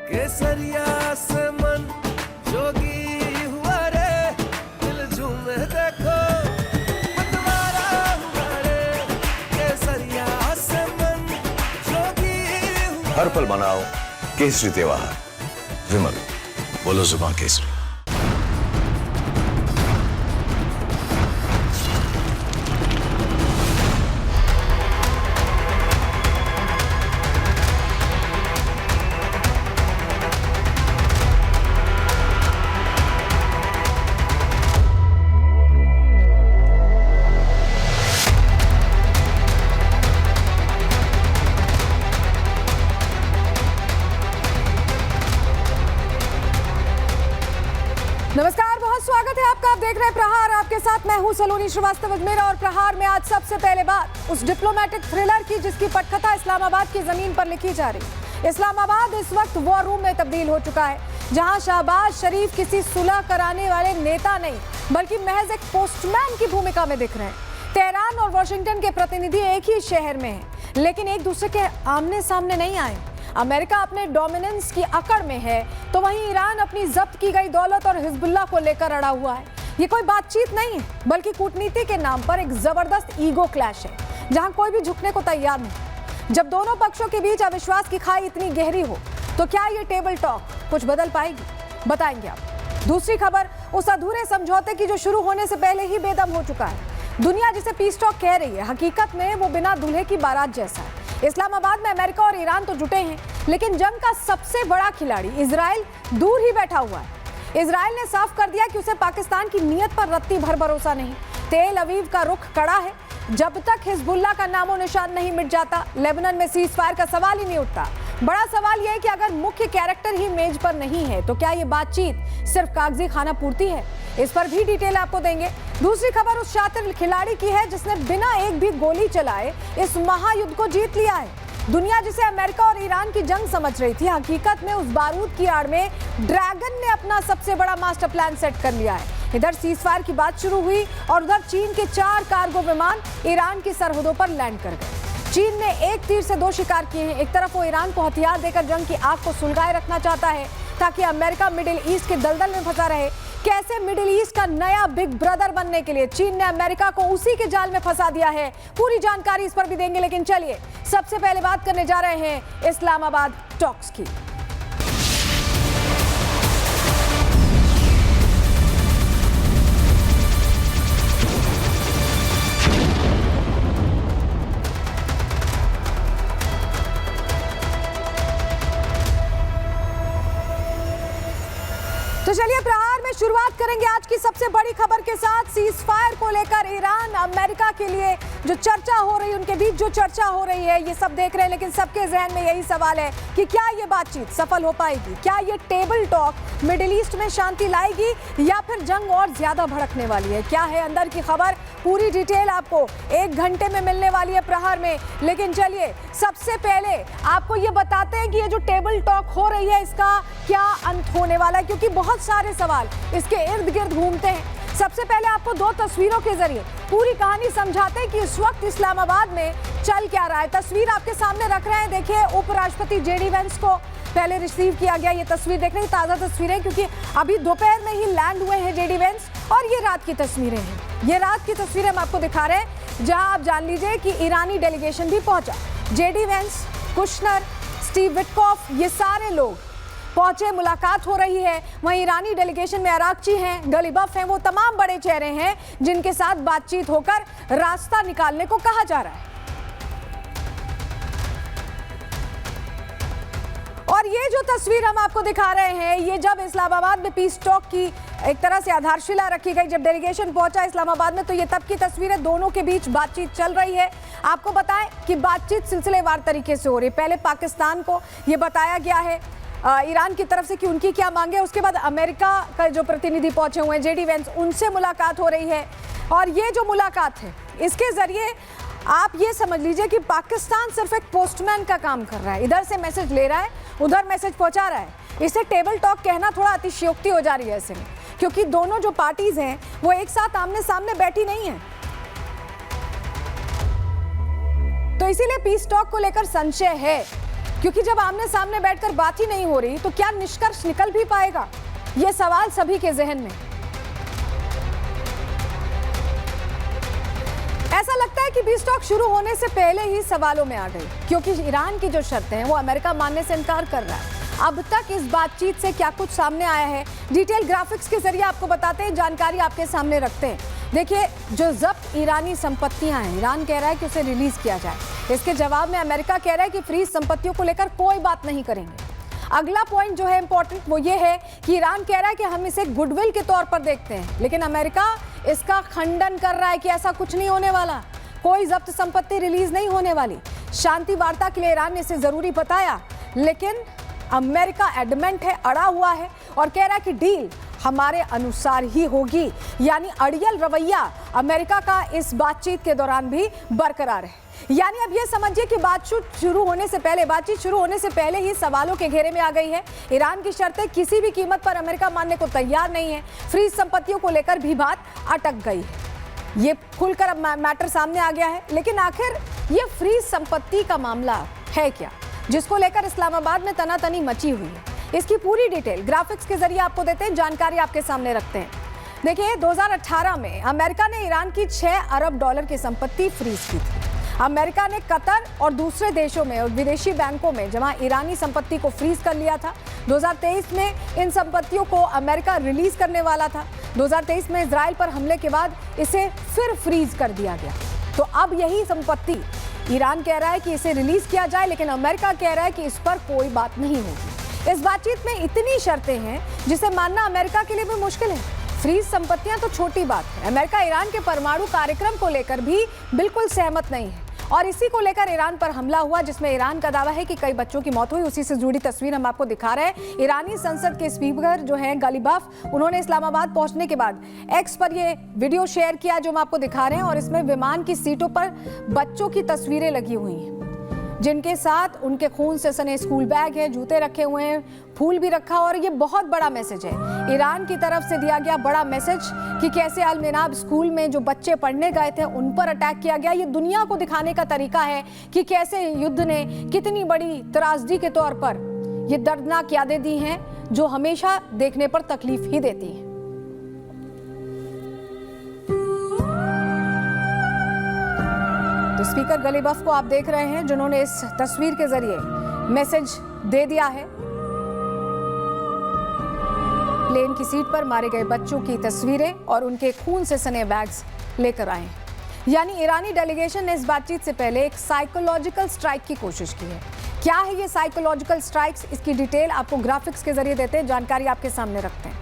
केसरिया से मन जोगी हुआ रे, दिल झूमे देखो मतवारा हुआ रे, केसरिया से मन जोगी हुआ। हर पल मनाओ केसरी त्योहार। विमल, बोलो जुबान केसरी। नमस्कार, बहुत स्वागत है आपका। आप देख रहे हैं प्रहार। आपके साथ मैं हूं सलोनी श्रीवास्तव अजमेर। और प्रहार में आज सबसे पहले बात उस डिप्लोमेटिक थ्रिलर की जिसकी पटकथा इस्लामाबाद की जमीन पर लिखी जा रही। इस्लामाबाद इस वक्त वॉर रूम में तब्दील हो चुका है, जहां शहबाज शरीफ किसी सुलह कराने वाले नेता नहीं बल्कि महज एक पोस्टमैन की भूमिका में दिख रहे हैं। तेहरान और वॉशिंगटन के प्रतिनिधि एक ही शहर में हैं, लेकिन एक दूसरे के आमने सामने नहीं आए। अमेरिका अपने डोमिनेंस की अकड़ में है, तो वहीं ईरान अपनी जब्त की गई दौलत और हिजबुल्लाह को लेकर अड़ा हुआ है। ये कोई बातचीत नहीं है, बल्कि कूटनीति के नाम पर एक जबरदस्त ईगो क्लैश है, जहां कोई भी झुकने को तैयार नहीं। जब दोनों पक्षों के बीच अविश्वास की खाई इतनी गहरी हो, तो क्या ये टेबल टॉक कुछ बदल पाएगी? बताएंगे आप। दूसरी खबर उस अधूरे समझौते की जो शुरू होने से पहले ही बेदम हो चुका है। दुनिया जिसे पीस टॉक कह रही है, हकीकत में वो बिना दूल्हे की बारात जैसा है। इस्लामाबाद में अमेरिका और ईरान तो जुटे हैं, लेकिन जंग का सबसे बड़ा खिलाड़ी इजराइल दूर ही बैठा हुआ है। इजराइल ने साफ कर दिया कि उसे पाकिस्तान की नीयत पर रत्ती भर भरोसा नहीं। तेल अवीव का रुख कड़ा है। जब तक हिजबुल्लाह का नामो निशान नहीं मिट जाता, लेबनान में सीज फायर का सवाल ही नहीं उठता। बड़ा सवाल यह है कि अगर मुख्य कैरेक्टर ही मेज पर नहीं है, तो क्या ये बातचीत सिर्फ कागजी खाना पूर्ति है? इस पर भी डिटेल आपको देंगे। दूसरी खबर उस शातिर खिलाड़ी की है जिसने बिना एक भी गोली चलाए इस महायुद्ध को जीत लिया है। दुनिया जिसे अमेरिका और ईरान की जंग समझ रही थी, हकीकत में उस बारूद की आड़ में ड्रैगन ने अपना सबसे बड़ा मास्टर प्लान सेट कर लिया है। इधर सीज फायर की बात शुरू हुई और उधर चीन के 4 कार्गो विमान ईरान की सरहदों पर लैंड कर गए। चीन ने एक तीर से 2 शिकार किए हैं। एक तरफ वो ईरान को हथियार देकर जंग की आग को सुलगाए रखना चाहता है, ताकि अमेरिका मिडिल ईस्ट के दलदल में फंसा रहे। कैसे मिडिल ईस्ट का नया बिग ब्रदर बनने के लिए चीन ने अमेरिका को उसी के जाल में फंसा दिया है, पूरी जानकारी इस पर भी देंगे। लेकिन चलिए सबसे पहले बात करने जा रहे हैं इस्लामाबाद टॉक्स की। तो चलिए प्रहार में शुरुआत करेंगे आज की सबसे बड़ी खबर के साथ। सीज फायर को लेकर ईरान अमेरिका के लिए जो चर्चा हो रही है, उनके बीच जो चर्चा हो रही है, ये सब देख रहे हैं, लेकिन सबके जहन में यही सवाल है कि क्या ये बातचीत सफल हो पाएगी? क्या ये टेबल टॉक मिडिल ईस्ट में शांति लाएगी या फिर जंग और ज्यादा भड़कने वाली है? क्या है अंदर की खबर? पूरी डिटेल आपको 1 घंटे में मिलने वाली है प्रहार में। लेकिन चलिए सबसे पहले आपको ये बताते हैं कि ये जो टेबल टॉक हो रही है, इसका क्या अंत होने वाला है, क्योंकि बहुत सारे सवाल इसके इर्द गिर्द घूमते हैं। सबसे पहले आपको 2 तस्वीरों के जरिए पूरी कहानी समझाते हैं कि इस वक्त इस्लामाबाद में चल क्या रहा है। तस्वीर आपके सामने रख रहे हैं। देखिए, उपराष्ट्रपति जेडी वेंस को पहले रिसीव किया गया। ये तस्वीर देख रहे हैं, ताज़ा तस्वीरें, क्योंकि अभी दोपहर में ही लैंड हुए हैं जेडी वेंस। और ये रात की तस्वीरें हैं। ये रात की तस्वीरें हम आपको दिखा रहे हैं, जहां आप जान लीजिए कि ईरानी डेलीगेशन भी पहुंचा। JD Vance, Kushner, Steve Witkoff, ये सारे लोग पहुंचे, मुलाकात हो रही है। वहीं ईरानी डेलीगेशन में अरागची हैं, गलीबफ हैं, वो तमाम बड़े चेहरे हैं जिनके साथ बातचीत होकर रास्ता निकालने को कहा जा रहा है। और ये जो तस्वीर हम आपको दिखा रहे हैं, ये जब इस्लामाबाद में पीस टॉक की एक तरह से आधारशिला रखी गई, जब डेलीगेशन पहुंचा इस्लामाबाद में, तो ये तब की तस्वीरें, दोनों के बीच बातचीत चल रही है। आपको बताएं कि बातचीत सिलसिलेवार तरीके से हो रही है। पहले पाकिस्तान को ये बताया गया है ईरान की तरफ से कि उनकी क्या मांगे, उसके बाद अमेरिका का जो प्रतिनिधि पहुंचे हुए हैं जेडी वेंस, उनसे मुलाकात हो रही है। और ये जो मुलाकात है, इसके जरिए आप ये समझ लीजिए कि पाकिस्तान सिर्फ एक पोस्टमैन का काम कर रहा है। इधर से मैसेज ले रहा है, उधर मैसेज पहुंचा रहा है। इसे टेबल टॉक कहना थोड़ा अतिशयोक्ति हो जा रही है ऐसे में, क्योंकि दोनों जो पार्टीज हैं वो एक साथ आमने सामने बैठी नहीं है। तो इसीलिए पीस टॉक को लेकर संशय है, क्योंकि जब आमने सामने बैठकर बात ही नहीं हो रही तो क्या निष्कर्ष निकल भी पाएगा, ये सवाल सभी के जहन में। ऐसा लगता है कि पीस टॉक शुरू होने से पहले ही सवालों में आ गई, क्योंकि ईरान की जो शर्तें हैं वो अमेरिका मानने से इनकार कर रहा है। अब तक इस बातचीत से क्या कुछ सामने आया है, डिटेल ग्राफिक्स के जरिए आपको बताते हैं, जानकारी आपके सामने रखते हैं। देखिए, जो जब्त ईरानी संपत्तियां हैं, ईरान कह रहा है कि उसे रिलीज किया जाए। इसके जवाब में अमेरिका कह रहा है कि फ्रीज संपत्तियों को लेकर कोई बात नहीं करेंगे। अगला पॉइंट जो है इंपॉर्टेंट, वो ये है कि ईरान कह रहा है कि हम इसे गुडविल के तौर पर देखते हैं, लेकिन अमेरिका इसका खंडन कर रहा है कि ऐसा कुछ नहीं होने वाला, कोई जब्त संपत्ति रिलीज नहीं होने वाली। शांति वार्ता के लिए ईरान ने इसे जरूरी बताया, लेकिन अमेरिका एडमेंट है, अड़ा हुआ है और कह रहा है कि डील हमारे अनुसार ही होगी। यानी अड़ियल रवैया अमेरिका का इस बातचीत के दौरान भी बरकरार है। यानी अब ये समझिए कि बातचीत शुरू होने से पहले ही सवालों के घेरे में आ गई है। ईरान की शर्तें किसी भी कीमत पर अमेरिका मानने को तैयार नहीं है। फ्रीज संपत्तियों को लेकर भी बात अटक गई है। ये खुलकर अब मैटर सामने आ गया है। लेकिन आखिर ये फ्रीज संपत्ति का मामला है क्या, जिसको लेकर इस्लामाबाद में तनातनी मची हुई है? इसकी पूरी डिटेल ग्राफिक्स के जरिए आपको देते हैं, जानकारी आपके सामने रखते हैं। देखिए, 2018 में अमेरिका ने ईरान की 6 अरब डॉलर की संपत्ति फ्रीज की थी। अमेरिका ने कतर और दूसरे देशों में और विदेशी बैंकों में जमा ईरानी संपत्ति को फ्रीज कर लिया था। 2023 में इन संपत्तियों को अमेरिका रिलीज करने वाला था। 2023 में इजराइल पर हमले के बाद इसे फिर फ्रीज कर दिया गया। तो अब यही संपत्ति ईरान कह रहा है कि इसे रिलीज किया जाए, लेकिन अमेरिका कह रहा है कि इस पर कोई बात नहीं होगी। इस बातचीत में इतनी शर्तें हैं जिसे मानना अमेरिका के लिए भी मुश्किल है। फ्रीज संपत्तियां तो छोटी बात है, अमेरिका ईरान के परमाणु कार्यक्रम को लेकर भी बिल्कुल सहमत नहीं है और इसी को लेकर ईरान पर हमला हुआ, जिसमें ईरान का दावा है कि कई बच्चों की मौत हुई। उसी से जुड़ी तस्वीर हम आपको दिखा रहे हैं। ईरानी संसद के स्पीकर जो हैं गालिबाफ, उन्होंने इस्लामाबाद पहुंचने के बाद एक्स पर ये वीडियो शेयर किया जो हम आपको दिखा रहे हैं, और इसमें विमान की सीटों पर बच्चों की तस्वीरें लगी हुई हैं, जिनके साथ उनके खून से सने स्कूल बैग है, जूते रखे हुए हैं, फूल भी रखा। और ये बहुत बड़ा मैसेज है, ईरान की तरफ से दिया गया बड़ा मैसेज कि कैसे अल मिनाब स्कूल में जो बच्चे पढ़ने गए थे उन पर अटैक किया गया। ये दुनिया को दिखाने का तरीका है कि कैसे युद्ध ने कितनी बड़ी त्रासदी के तौर पर ये दर्दनाक यादें दी हैं, जो हमेशा देखने पर तकलीफ ही देती हैं। तो स्पीकर गालिबाफ को आप देख रहे हैं, जिन्होंने इस तस्वीर के जरिए मैसेज दे दिया है। प्लेन की सीट पर मारे गए बच्चों की तस्वीरें और उनके खून से सने बैग्स लेकर आए हैं। यानी ईरानी डेलीगेशन ने इस बातचीत से पहले एक साइकोलॉजिकल स्ट्राइक की कोशिश की है। क्या है ये साइकोलॉजिकल स्ट्राइक्स, इसकी डिटेल आपको ग्राफिक्स के जरिए देते हैं, जानकारी आपके सामने रखते हैं।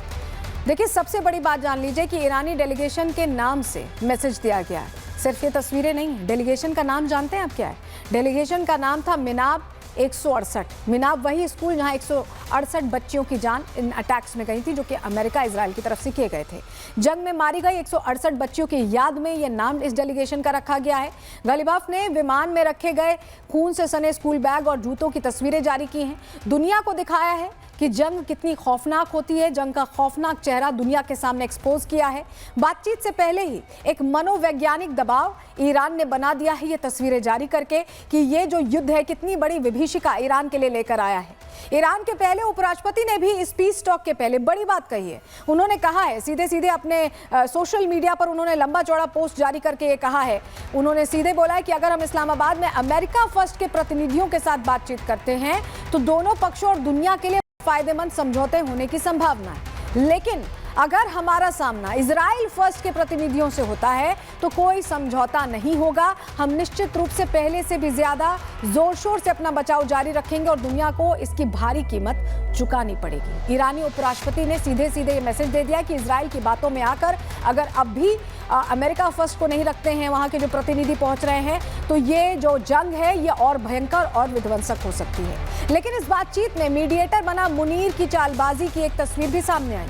देखिए, सबसे बड़ी बात जान लीजिए कि ईरानी डेलीगेशन के नाम से मैसेज दिया गया है। सिर्फ ये तस्वीरें नहीं, डेलीगेशन का नाम जानते हैं आप क्या है? डेलीगेशन का नाम था मिनाब 168। मिनाब वही स्कूल जहां 168 बच्चियों की जान इन अटैक्स में गई थी, जो कि अमेरिका इजराइल की तरफ से किए गए थे। जंग में मारी गई 168 बच्चियों की याद में यह नाम इस डेलीगेशन का रखा गया है। गालिबाफ ने विमान में रखे गए खून से सने स्कूल बैग और जूतों की तस्वीरें जारी की हैं। दुनिया को दिखाया है कि जंग कितनी खौफनाक होती है। जंग का खौफनाक चेहरा दुनिया के सामने एक्सपोज किया है। बातचीत से पहले ही एक मनोवैज्ञानिक दबाव ईरान ने बना दिया है, ये तस्वीरें जारी करके कि ये जो युद्ध है कितनी बड़ी विभीषिका ईरान के लिए लेकर आया है। ईरान के पहले उपराष्ट्रपति ने भी इस पीस टॉक के पहले बड़ी बात कही है। उन्होंने कहा है, सीधे सीधे अपने सोशल मीडिया पर उन्होंने लंबा चौड़ा पोस्ट जारी करके ये कहा है, उन्होंने सीधे बोला है कि अगर हम इस्लामाबाद में अमेरिका फर्स्ट के प्रतिनिधियों के साथ बातचीत करते हैं तो दोनों पक्षों और दुनिया के लिए फायदेमंद समझौते होने की संभावना है, लेकिन अगर हमारा सामना इजराइल फर्स्ट के प्रतिनिधियों से होता है तो कोई समझौता नहीं होगा। हम निश्चित रूप से पहले से भी ज्यादा जोर शोर से अपना बचाव जारी रखेंगे और दुनिया को इसकी भारी कीमत चुकानी पड़ेगी। ईरानी उपराष्ट्रपति ने सीधे सीधे ये मैसेज दे दिया कि इजराइल की बातों में आकर अगर अब भी अमेरिका फर्स्ट को नहीं रखते हैं वहां के जो प्रतिनिधि पहुंच रहे हैं, तो ये जो जंग है ये और भयंकर और विध्वंसक हो सकती है। लेकिन इस बातचीत में मीडिएटर बना मुनीर की चालबाजी की एक तस्वीर भी सामने आई।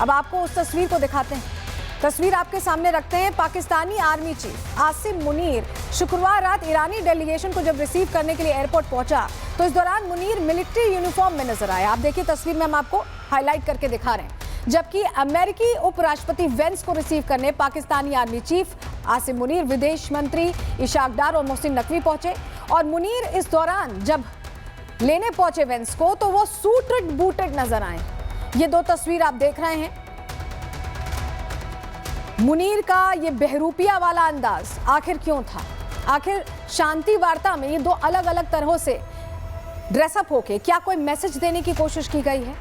अब आपको उस तस्वीर को दिखाते हैं। तस्वीर आपके सामने रखते हैं। पाकिस्तानी आर्मी चीफ आसिम मुनीर शुक्रवार रात ईरानी डेलीगेशन को जब रिसीव करने के लिए एयरपोर्ट पहुंचा तो इस दौरान मुनीर मिलिट्री यूनिफॉर्म में नजर आया। आप देखिए तस्वीर में हम आपको हाईलाइट करके दिखा रहे हैं। जबकि अमेरिकी उपराष्ट्रपति वेंस को रिसीव करने पाकिस्तानी आर्मी चीफ आसिम मुनीर, विदेश मंत्री इशाक डार और मोहसिन नकवी पहुंचे। और मुनीर इस दौरान जब लेने पहुंचे वेंस को तो वो सूटेड बूटेड नजर आए। ये दो तस्वीर आप देख रहे हैं। मुनीर का ये बहरूपिया वाला अंदाज आखिर क्यों था? आखिर शांति वार्ता में ये दो अलग अलग तरहों से ड्रेसअप होके क्या कोई मैसेज देने की कोशिश की गई है?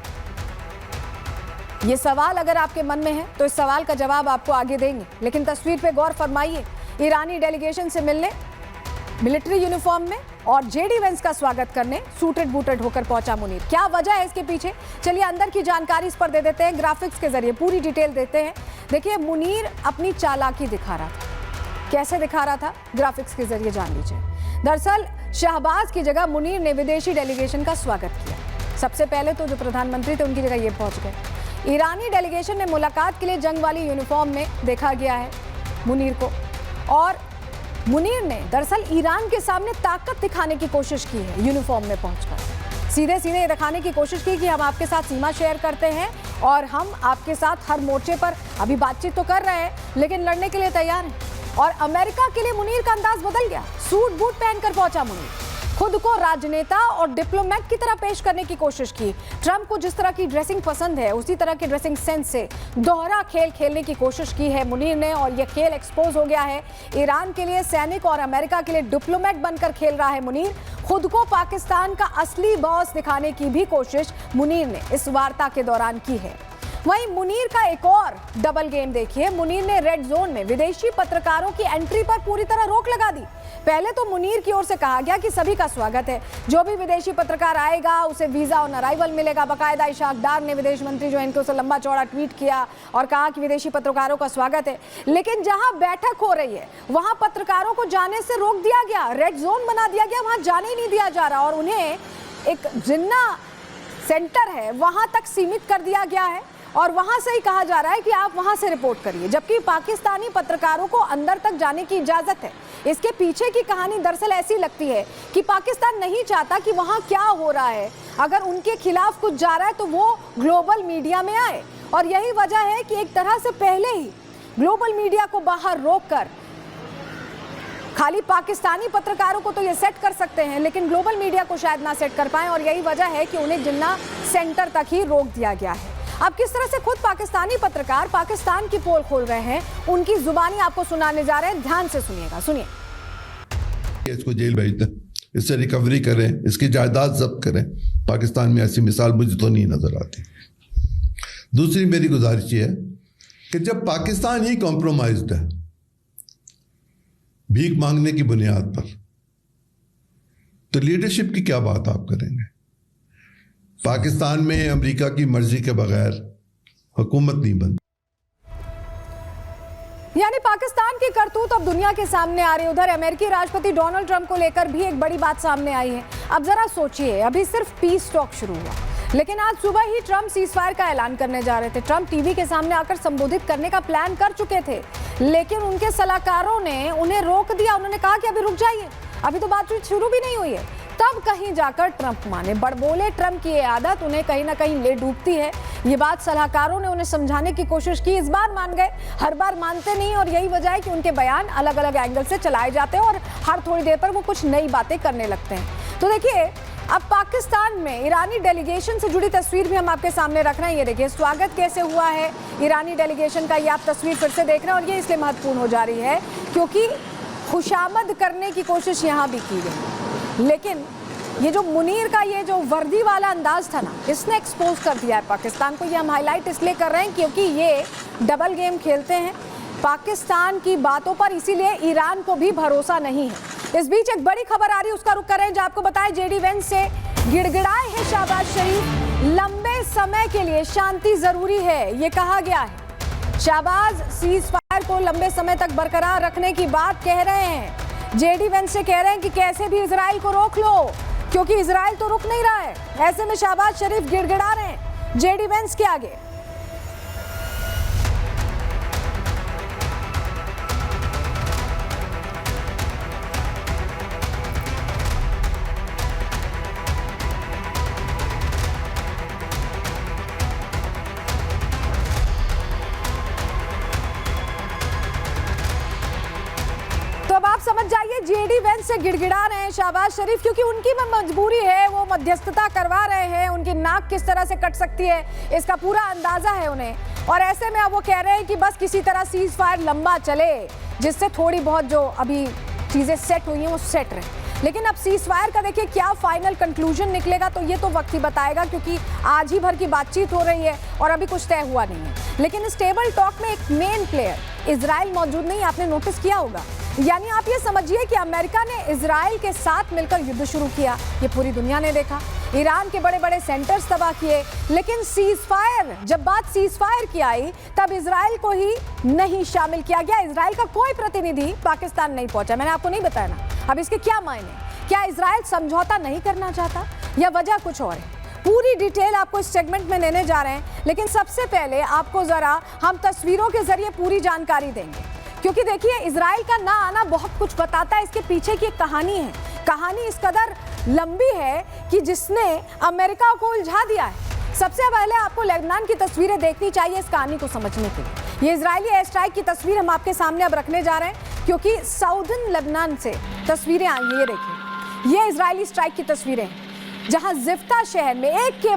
ये सवाल अगर आपके मन में है तो इस सवाल का जवाब आपको आगे देंगे, लेकिन तस्वीर पे गौर फरमाइए। ईरानी डेलीगेशन से मिलने मिलिट्री यूनिफॉर्म में और जेडी वेंस का स्वागत करने सूटेड बूटेड होकर पहुंचा मुनीर। क्या वजह है इसके पीछे? चलिए अंदर की जानकारी इस पर दे देते हैं, ग्राफिक्स के जरिए पूरी डिटेल देते हैं। देखिए, मुनीर अपनी चालाकी दिखा रहा था। कैसे दिखा रहा था? ग्राफिक्स के जरिए जान लीजिए। दरअसल शहबाज की जगह मुनीर ने विदेशी डेलीगेशन का स्वागत किया। सबसे पहले तो जो प्रधानमंत्री थे उनकी जगह ये पहुंच गए। ईरानी डेलीगेशन ने मुलाकात के लिए जंग वाली यूनिफॉर्म में देखा गया है मुनीर को, और मुनीर ने दरअसल ईरान के सामने ताकत दिखाने की कोशिश की है। यूनिफॉर्म में पहुंचकर सीधे सीधे ये दिखाने की कोशिश की कि हम आपके साथ सीमा शेयर करते हैं और हम आपके साथ हर मोर्चे पर अभी बातचीत तो कर रहे हैं लेकिन लड़ने के लिए तैयार हैं। और अमेरिका के लिए मुनीर का अंदाज बदल गया। सूट बूट पहनकर पहुंचा मुनीर। खुद को राजनेता और डिप्लोमेट की तरह पेश करने की कोशिश की। ट्रंप को जिस तरह की ड्रेसिंग पसंद है उसी तरह की ड्रेसिंग सेंस से दोहरा खेल खेलने की कोशिश की है मुनीर ने, और यह खेल एक्सपोज हो गया है। ईरान के लिए सैनिक और अमेरिका के लिए डिप्लोमेट बनकर खेल रहा है मुनीर। खुद को पाकिस्तान का असली बॉस दिखाने की भी कोशिश मुनीर ने इस वार्ता के दौरान की है। वहीं मुनीर का एक और डबल गेम देखिए। मुनीर ने रेड जोन में विदेशी पत्रकारों की एंट्री पर पूरी तरह रोक लगा दी। पहले तो मुनीर की ओर से कहा गया कि सभी का स्वागत है, जो भी विदेशी पत्रकार आएगा उसे वीजा ऑन अराइवल मिलेगा। बाकायदा इशाक डार ने, विदेश मंत्री जो इनके, उसे लंबा चौड़ा ट्वीट किया और कहा कि विदेशी पत्रकारों का स्वागत है। लेकिन जहां बैठक हो रही है वहां पत्रकारों को जाने से रोक दिया गया, रेड जोन बना दिया गया, वहां जाने ही नहीं दिया जा रहा और उन्हें एक जिन्ना सेंटर है वहां तक सीमित कर दिया गया है और वहां से ही कहा जा रहा है कि आप वहां से रिपोर्ट करिए, जबकि पाकिस्तानी पत्रकारों को अंदर तक जाने की इजाजत है। इसके पीछे की कहानी दरअसल ऐसी लगती है कि पाकिस्तान नहीं चाहता कि वहां क्या हो रहा है, अगर उनके खिलाफ कुछ जा रहा है तो वो ग्लोबल मीडिया में आए। और यही वजह है कि एक तरह से पहले ही ग्लोबल मीडिया को बाहर रोककर खाली पाकिस्तानी पत्रकारों को तो ये सेट कर सकते हैं लेकिन ग्लोबल मीडिया को शायद ना सेट कर पाए, और यही वजह है कि उन्हें जिन्ना सेंटर तक ही रोक दिया गया है। अब किस तरह से खुद पाकिस्तानी पत्रकार पाकिस्तान की पोल खोल रहे हैं, उनकी जुबानी आपको सुनाने जा रहे हैं, ध्यान से सुनिएगा। सुनिए। इसको जेल भेज दें, इससे रिकवरी करें, इसकी जायदाद जब्त करें। पाकिस्तान में ऐसी मिसाल मुझे तो नहीं नजर आती। दूसरी मेरी गुजारिश ये है कि जब पाकिस्तान ही कॉम्प्रोमाइज्ड है भीख मांगने की बुनियाद पर, तो लीडरशिप की क्या बात आप करेंगे? पाकिस्तान में अमेरिका की मर्जी के बगैर हुकूमत नहीं बनती। यानी पाकिस्तान की करतूत अब दुनिया के सामने आ रही है। उधर अमेरिकी राष्ट्रपति डोनाल्ड ट्रंप को लेकर भी एक बड़ी बात सामने आई है। अब जरा सोचिए, अभी सिर्फ पीस टॉक शुरू हुआ लेकिन आज सुबह ही ट्रंप सीजफायर का ऐलान करने जा रहे थे। ट्रंप टीवी के सामने आकर संबोधित करने का प्लान कर चुके थे लेकिन उनके सलाहकारों ने उन्हें रोक दिया। उन्होंने कहा कि अभी रुक जाइए, अभी तो बातचीत शुरू भी नहीं हुई है। तब कहीं जाकर ट्रंप माने। बड़बोले ट्रंप की ये आदत उन्हें कहीं ना कहीं ले डूबती है। ये बात सलाहकारों ने उन्हें समझाने की कोशिश की, इस बार मान गए, हर बार मानते नहीं, और यही वजह है कि उनके बयान अलग अलग एंगल से चलाए जाते हैं और हर थोड़ी देर पर वो कुछ नई बातें करने लगते हैं। तो देखिए, अब पाकिस्तान में ईरानी डेलीगेशन से जुड़ी तस्वीर भी हम आपके सामने रख रहे हैं। ये देखिए स्वागत कैसे हुआ है ईरानी डेलीगेशन का, ये आप तस्वीर फिर से देख रहे हैं और ये इसलिए महत्वपूर्ण हो जा रही है क्योंकि खुशामद करने की कोशिश यहाँ भी की गई। लेकिन ये जो मुनीर का ये जो वर्दी वाला अंदाज था ना, इसने एक्सपोज कर दिया है पाकिस्तान को। ये हम हाईलाइट इसलिए कर रहे हैं क्योंकि ये डबल गेम खेलते हैं पाकिस्तान की बातों पर, इसीलिए ईरान को भी भरोसा नहीं है। इस बीच एक बड़ी खबर आ रही है, उसका रुख करें। जो आपको बताएं, जेडी वेंस से गिड़गिड़ाए हैं शहबाज शरीफ, लंबे समय के लिए शांति जरूरी है, ये कहा गया है। शहबाज सीज फायर को लंबे समय तक बरकरार रखने की बात कह रहे हैं। जेडी वेंस से कह रहे हैं कि कैसे भी इजराइल को रोक लो क्योंकि इजराइल तो रुक नहीं रहा है। ऐसे में शहबाज शरीफ गिड़गिड़ा रहे हैं जेडी वेंस के आगे। तो अब आप समझ जाइए जेडी वेंस से गिड़गिड़ा रहे हैं शहबाज शरीफ, क्योंकि उनकी मजबूरी है, वो मध्यस्थता करवा रहे हैं। उनकी नाक किस तरह से कट सकती है इसका पूरा अंदाजा है उन्हें, और ऐसे में अब वो कह रहे हैं कि बस किसी तरह सीज फायर लंबा चले, जिससे थोड़ी बहुत जो अभी चीजें सेट हुई हैं वो सेट रहे। लेकिन अब सीज फायर का देखिए क्या फाइनल कंक्लूजन निकलेगा, तो ये तो वक्त ही बताएगा, क्योंकि आज ही भर की बातचीत हो रही है और अभी कुछ तय हुआ नहीं है। लेकिन इस टेबल टॉक में एक मेन प्लेयर इजराइल मौजूद नहीं, आपने नोटिस किया होगा। यानी आप ये समझिए कि अमेरिका ने इजराइल के साथ मिलकर युद्ध शुरू किया, ये पूरी दुनिया ने देखा। ईरान के बड़े बड़े सेंटर्स तबाह किए, लेकिन सीज फायर, जब बात सीज फायर की आई तब इजराइल को ही नहीं शामिल किया गया। इजराइल का कोई प्रतिनिधि पाकिस्तान नहीं पहुंचा। मैंने आपको नहीं बताया ना, अब इसके क्या मायने? क्या इजराइल समझौता नहीं करना चाहता या वजह कुछ और है? पूरी डिटेल आपको इस सेगमेंट में लेने जा रहे हैं, लेकिन सबसे पहले आपको जरा हम तस्वीरों के जरिए पूरी जानकारी देंगे, क्योंकि देखिए इजराइल का ना आना बहुत कुछ बताता है। इसके पीछे की एक कहानी है, कहानी इस कदर लंबी है कि जिसने अमेरिका को उलझा दिया है। सबसे पहले आपको लेबनान की तस्वीरें देखनी चाहिए इस कहानी को समझने के लिए। ये इजरायली एयर स्ट्राइक की तस्वीर हम आपके सामने अब रखने जा रहे हैं, क्योंकि साउदर्न लेबनान से तस्वीरें आई हैं। ये देखिए, ये इजरायली स्ट्राइक की तस्वीरें हैं, जहां जिफ्ता शहर में एक के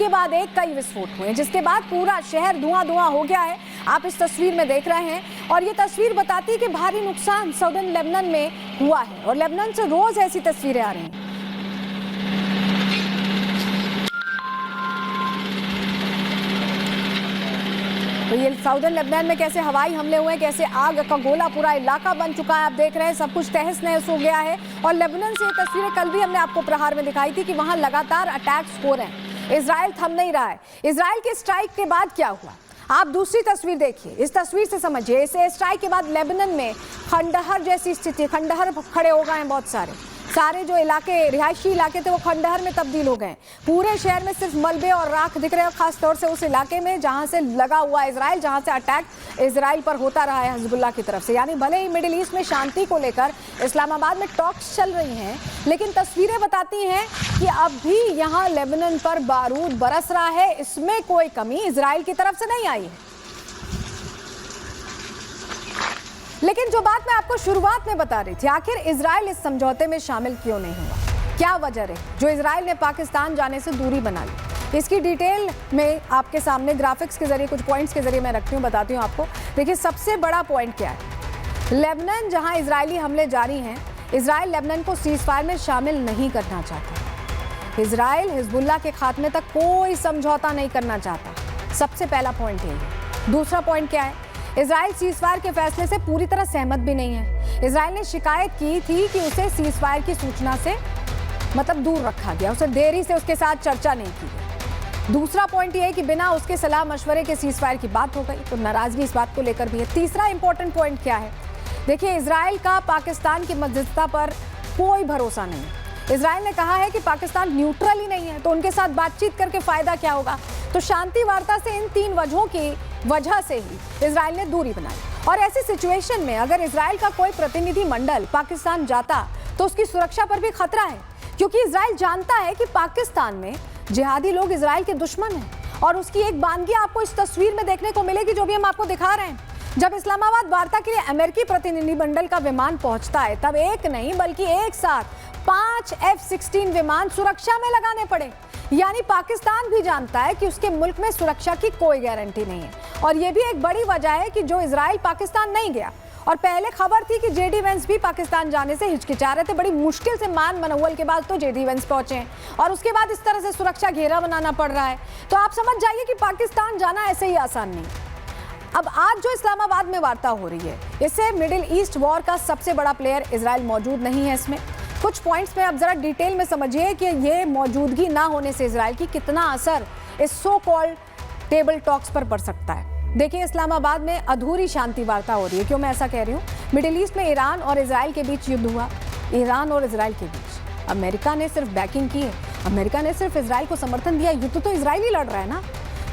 बाद एक कई विस्फोट हुए, जिसके बाद पूरा शहर धुआं हो गया है। आप इस तस्वीर में देख रहे हैं, और ये तस्वीर बताती है कि भारी नुकसान साउदर्न लेबनान में हुआ है, और लेबनान से रोज ऐसी तस्वीरें आ रही हैं। तो ये साउदर्न लेबनान में कैसे हवाई हमले हुए हैं, कैसे आग का गोला पूरा इलाका बन चुका है। आप देख रहे हैं सब कुछ तहस नहस हो गया है। और लेबनान से ये तस्वीरें कल भी हमने आपको प्रहार में दिखाई थी कि वहां लगातार अटैक्स हो रहे हैं, इजराइल थम नहीं रहा है। इजराइल के स्ट्राइक के बाद क्या हुआ, आप दूसरी तस्वीर देखिए, इस तस्वीर से समझिए। इस स्ट्राइक के बाद लेबनान में खंडहर जैसी स्थिति, खंडहर खड़े हो गए हैं, बहुत सारे जो इलाके, रिहायशी इलाके थे वो खंडहर में तब्दील हो गए। पूरे शहर में सिर्फ मलबे और राख दिख रहे हैं, खास तौर से उस इलाके में जहां से लगा हुआ इजराइल, जहां से अटैक इजराइल पर होता रहा है हिजबुल्लाह की तरफ से। यानी भले ही मिडिल ईस्ट में शांति को लेकर इस्लामाबाद में टॉक्स चल रही हैं, लेकिन तस्वीरें बताती हैं कि अब भी यहाँ लेबनान पर बारूद बरस रहा है। इसमें कोई कमी इजराइल की तरफ से नहीं आई है। लेकिन जो बात मैं आपको शुरुआत में बता रही थी, आखिर इजराइल इस समझौते में शामिल क्यों नहीं हुआ, क्या वजह रही जो इजराइल ने पाकिस्तान जाने से दूरी बना ली? इसकी डिटेल में आपके सामने ग्राफिक्स के जरिए, कुछ पॉइंट्स के जरिए मैं रखती हूँ, बताती हूँ आपको। देखिए सबसे बड़ा पॉइंट क्या है, लेबनान जहाँ इजरायली हमले जारी हैं, इजराइल लेबनान को सीज फायर में शामिल नहीं करना चाहता। इजराइल हिजबुल्लाह के खात्मे तक कोई समझौता नहीं करना चाहता। सबसे पहला पॉइंट यही है। दूसरा पॉइंट क्या है, इजराइल सीजफायर के फैसले से पूरी तरह सहमत भी नहीं है। इजराइल ने शिकायत की थी कि उसे सीजफायर की सूचना से दूर रखा गया, उसे देरी से उसके साथ चर्चा नहीं की गई। दूसरा पॉइंट ये है कि बिना उसके सलाह मशवरे के सीजफायर की बात हो गई, तो नाराजगी इस बात को लेकर भी है। तीसरा इंपॉर्टेंट पॉइंट क्या है, देखिए इजराइल का पाकिस्तान की मध्यस्थता पर कोई भरोसा नहीं है। इजराइल ने कहा है कि पाकिस्तान न्यूट्रल ही नहीं है, तो उनके साथ बातचीत करके फायदा क्या होगा। तो शांति वार्ता से इन तीन वजहों की वजह से ही इजराइल ने दूरी बनाई। और ऐसी सिचुएशन में अगर इजराइल का कोई प्रतिनिधि मंडल पाकिस्तान जाता तो उसकी सुरक्षा पर भी खतरा है, क्योंकि इजराइल जानता है कि पाकिस्तान में जिहादी लोग इजराइल के दुश्मन हैं। और उसकी एक बानगी आपको इस तस्वीर में देखने को मिलेगी, जो भी हम आपको दिखा रहे हैं। जब इस्लामाबाद वार्ता के लिए अमेरिकी प्रतिनिधि मंडल का विमान पहुंचता है, तब एक नहीं बल्कि एक साथ 5 F-16 विमान सुरक्षा में लगाने पड़े। यानी पाकिस्तान भी जानता है कि उसके मुल्क में सुरक्षा की कोई गारंटी नहीं है। और यह भी एक बड़ी वजह है कि जो इजराइल पाकिस्तान नहीं गया। और पहले खबर थी कि जेडी वेंस भी पाकिस्तान जाने से हिचकिचा रहे थे। बड़ी मुश्किल से मान मनोवल के बाद तो जेडी वेंस पहुंचे हैं, और उसके बाद इस तरह से सुरक्षा घेरा बनाना पड़ रहा है। तो आप समझ जाइए कि पाकिस्तान जाना ऐसे ही आसान नहीं। अब आज जो इस्लामाबाद में वार्ता हो रही है, इससे मिडिल ईस्ट वॉर का सबसे बड़ा प्लेयर इजराइल मौजूद नहीं है। इसमें कुछ पॉइंट्स में अब जरा डिटेल में समझिए कि ये मौजूदगी ना होने से इजराइल की कितना असर इस सो कॉल्ड टेबल टॉक्स पर पड़ सकता है। देखिए इस्लामाबाद में अधूरी शांति वार्ता हो रही है। क्यों मैं ऐसा कह रही हूँ, मिडिल ईस्ट में ईरान और इजराइल के बीच युद्ध हुआ। ईरान और इजराइल के बीच अमेरिका ने सिर्फ बैकिंग की है, अमेरिका ने सिर्फ इजराइल को समर्थन दिया। युद्ध तो इजराइल ही लड़ रहा है ना।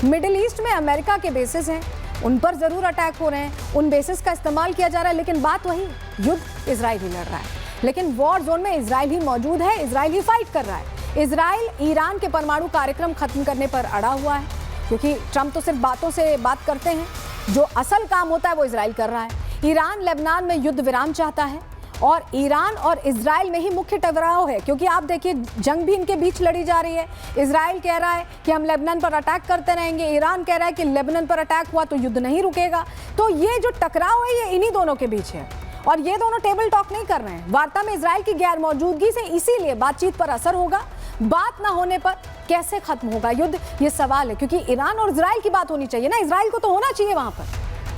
मिडिल ईस्ट में अमेरिका के बेसिस हैं, उन पर जरूर अटैक हो रहे हैं, उन बेसिस का इस्तेमाल किया जा रहा है, लेकिन बात वही, युद्ध इजराइल ही लड़ रहा है। लेकिन वॉर जोन में इजराइल ही मौजूद है, इजराइल ही फाइट कर रहा है। इजराइल ईरान के परमाणु कार्यक्रम खत्म करने पर अड़ा हुआ है, क्योंकि ट्रंप तो सिर्फ बातों से बात करते हैं, जो असल काम होता है वो इजराइल कर रहा है। ईरान लेबनान में युद्ध विराम चाहता है, और ईरान और इजराइल में ही मुख्य टकराव है, क्योंकि आप देखिए जंग भी इनके बीच लड़ी जा रही है। इजराइल कह रहा है कि हम लेबनान पर अटैक करते रहेंगे, ईरान कह रहा है कि लेबनान पर अटैक हुआ तो युद्ध नहीं रुकेगा। तो ये जो टकराव है ये इन्हीं दोनों के बीच है और ये दोनों टेबल टॉक नहीं कर रहे हैं। वार्ता में इजराइल की गैर मौजूदगी से इसीलिए बातचीत पर असर होगा। बात ना होने पर कैसे खत्म होगा युद्ध, ये सवाल है, क्योंकि ईरान और इजराइल की बात होनी चाहिए ना, इजराइल को तो होना चाहिए वहां पर,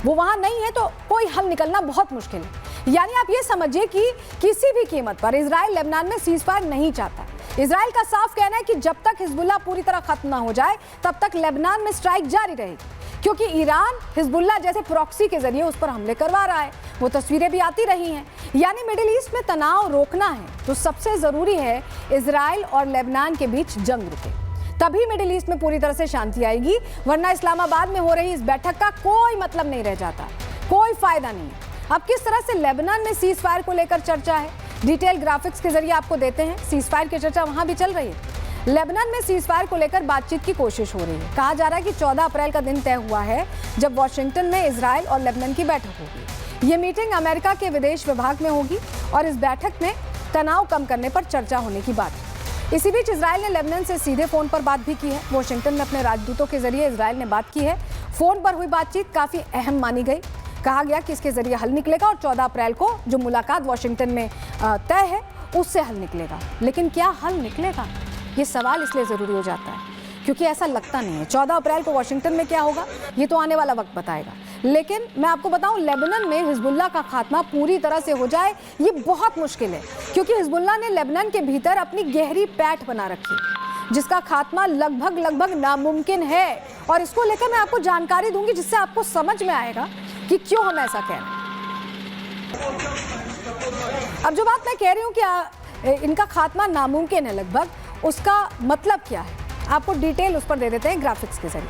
वो वहां नहीं है तो कोई हल निकलना बहुत मुश्किल है। यानी आप ये समझिए कि किसी भी कीमत पर इजराइल लेबनान में सीजफायर नहीं चाहता। इजराइल का साफ कहना है कि जब तक हिजबुल्लाह पूरी तरह खत्म ना हो जाए तब तक लेबनान में स्ट्राइक जारी रहेगी, क्योंकि ईरान हिजबुल्लाह जैसे प्रॉक्सी के जरिए उस पर हमले करवा रहा है। वो तस्वीरें भी आती रही हैं। यानी मिडिल ईस्ट में तनाव रोकना है तो सबसे जरूरी है इजराइल और लेबनान के बीच जंग रुके, तभी मिडिल ईस्ट में पूरी तरह से शांति आएगी, वरना इस्लामाबाद में हो रही इस बैठक का कोई मतलब नहीं रह जाता, कोई फायदा नहीं। अब किस तरह से लेबनान में सीज फायर को लेकर चर्चा है, डिटेल ग्राफिक्स के जरिए आपको देते हैं। सीज फायर की चर्चा वहां भी चल रही है। लेबनान में सीज फायर को लेकर बातचीत की कोशिश हो रही है। कहा जा रहा है कि 14 अप्रैल का दिन तय हुआ है जब वॉशिंगटन में इजराइल और लेबनान की बैठक होगी। ये मीटिंग अमेरिका के विदेश विभाग में होगी और इस बैठक में तनाव कम करने पर चर्चा होने की बात है। इसी बीच इजराइल ने लेबनान से सीधे फोन पर बात भी की है। वॉशिंगटन में अपने राजदूतों के जरिए इजराइल ने बात की है। फोन पर हुई बातचीत काफी अहम मानी गई। कहा गया कि इसके जरिए हल निकलेगा और 14 अप्रैल को जो मुलाकात वॉशिंगटन में तय है उससे हल निकलेगा। लेकिन क्या हल निकलेगा, ये सवाल इसलिए ज़रूरी हो जाता है क्योंकि ऐसा लगता नहीं है। 14 अप्रैल को वॉशिंगटन में क्या होगा ये तो आने वाला वक्त बताएगा। लेकिन मैं आपको बताऊं, लेबनान में हिजबुल्लाह का खात्मा पूरी तरह से हो जाए ये बहुत मुश्किल है, क्योंकि हिजबुल्लाह ने लेबनान के भीतर अपनी गहरी पैठ बना रखी है जिसका खात्मा लगभग नामुमकिन है। और इसको लेकर मैं आपको जानकारी दूंगी जिससे आपको समझ में आएगा कि क्यों हम ऐसा कह रहे हैं। अब जो बात मैं कह रही हूँ कि इनका खात्मा नामुमकिन है लगभग, उसका मतलब क्या है आपको डिटेल उस पर दे देते हैं ग्राफिक्स के जरिए।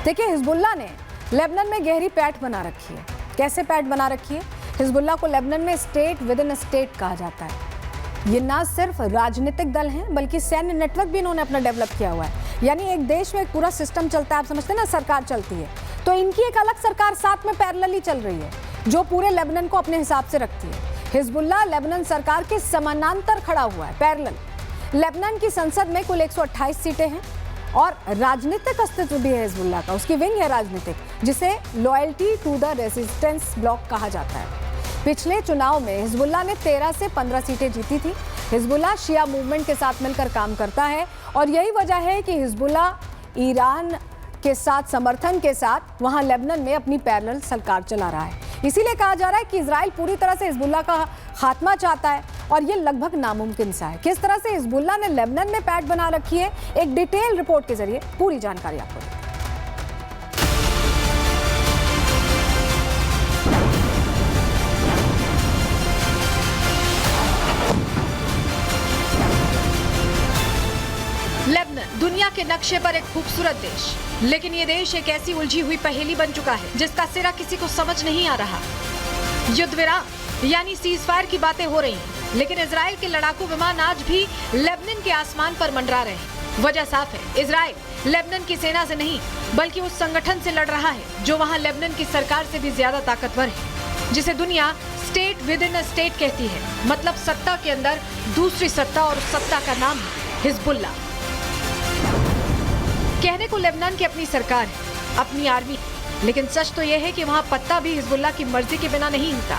देखिए, हिजबुल्लाह ने लेबनान में गहरी पैठ बना रखी है। कैसे पैठ बना रखी है? हिजबुल्लाह को लेबनान में स्टेट विद इन स्टेट कहा जाता है। ये ना सिर्फ राजनीतिक दल हैं बल्कि सैन्य नेटवर्क भी इन्होंने अपना डेवलप किया हुआ है। यानी एक देश में एक पूरा सिस्टम चलता है, आप समझते हैं ना, सरकार चलती है, तो इनकी एक अलग सरकार साथ में पैरेलली चल रही है जो पूरे लेबनान को अपने हिसाब से रखती है। हिजबुल्लाह लेबनान सरकार के समानांतर खड़ा हुआ है, पैरेलल। लेबनान की संसद में कुल 128 सीटें हैं और राजनीतिक अस्तित्व भी है हिजबुल्लाह का। उसकी विंग है राजनीतिक जिसे loyalty to the resistance bloc कहा जाता है। पिछले चुनाव में हिजबुल्लाह ने 13 से 15 सीटें जीती थी। हिजबुल्लाह शिया मूवमेंट के साथ मिलकर काम करता है और यही वजह है कि हिजबुल्लाह ईरान के साथ समर्थन के साथ वहां लेबनान में अपनी पैरेलल सरकार चला रहा है। इसीलिए कहा जा रहा है कि इजराइल पूरी तरह से हिजबुल्लाह का खात्मा चाहता है और ये लगभग नामुमकिन सा है। किस तरह से हिजबुल्लाह ने लेबनान में पैठ बना रखी है, एक डिटेल रिपोर्ट के जरिए पूरी जानकारी आपको देते हैं। लेबनान दुनिया के नक्शे पर एक खूबसूरत देश, लेकिन ये देश एक ऐसी उलझी हुई पहेली बन चुका है जिसका सिरा किसी को समझ नहीं आ रहा। युद्ध विराम यानी सीज फायर की बातें हो रही हैं, लेकिन इजराइल के लड़ाकू विमान आज भी लेबनान के आसमान पर मंडरा रहे हैं। वजह साफ है, इजराइल लेबनान की सेना से नहीं बल्कि उस संगठन से लड़ रहा है जो वहां लेबनान की सरकार से भी ज्यादा ताकतवर है, जिसे दुनिया state with in a state कहती है। मतलब सत्ता के अंदर दूसरी सत्ता, और सत्ता का नाम है हिजबुल्लाह। कहने को लेबनान की अपनी सरकार है, अपनी आर्मी, लेकिन सच तो यह है कि वहां पत्ता भी हिजबुल्लाह की मर्जी के बिना नहीं हिलता।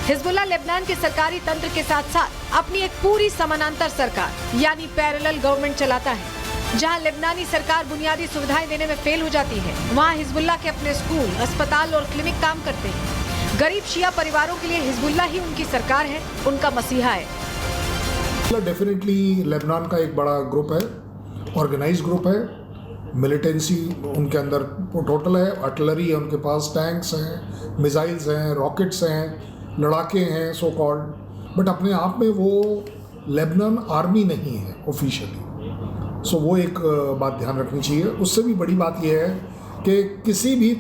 हिजबुल्लाह लेबनान के सरकारी तंत्र के साथ साथ अपनी एक पूरी समानांतर सरकार यानी पैरेलल गवर्नमेंट चलाता है। जहां लेबनानी सरकार बुनियादी सुविधाएं देने में फेल हो जाती है, वहां हिजबुल्लाह के अपने स्कूल, अस्पताल और क्लिनिक काम करते हैं। गरीब शिया परिवारों के लिए हिजबुल्लाह ही उनकी सरकार है, उनका मसीहा है। डेफिनेटली लेबनान का एक बड़ा ग्रुप है, ऑर्गेनाइज ग्रुप है, मिलिटेंसी उनके अंदर टोटल है, आर्टिलरी है उनके पास, टैंक्स हैं, मिसाइल्स हैं, रॉकेट्स हैं, लड़ाके हैं सो कॉल्ड, बट अपने आप में वो लेबनान आर्मी नहीं है ऑफिशियली। सो वो एक बात ध्यान रखनी चाहिए। उससे भी बड़ी बात यह है कि किसी भी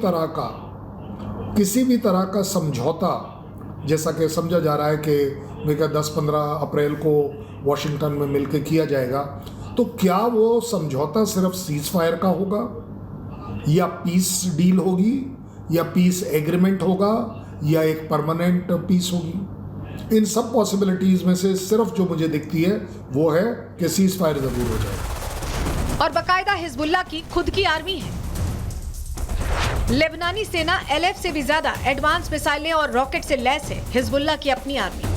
तरह का समझौता, जैसा कि समझा जा रहा है कि मेरे ख्याल 10-15 अप्रैल को वॉशिंगटन में मिलकर किया जाएगा, तो क्या वो समझौता सिर्फ सीज फायर का होगा या पीस डील होगी या पीस एग्रीमेंट होगा या एक परमानेंट पीस होगी? इन सब पॉसिबिलिटीज़ में से सिर्फ जो मुझे दिखती है वो है कि सीज फायर ज़रूर हो जाए। और बाकायदा हिजबुल्लाह की खुद की आर्मी है। लेबनानी सेना LF से भी ज्यादा एडवांस मिसाइलें और रॉकेट से लैस है। हिजबुल्लाह की अपनी आर्मी,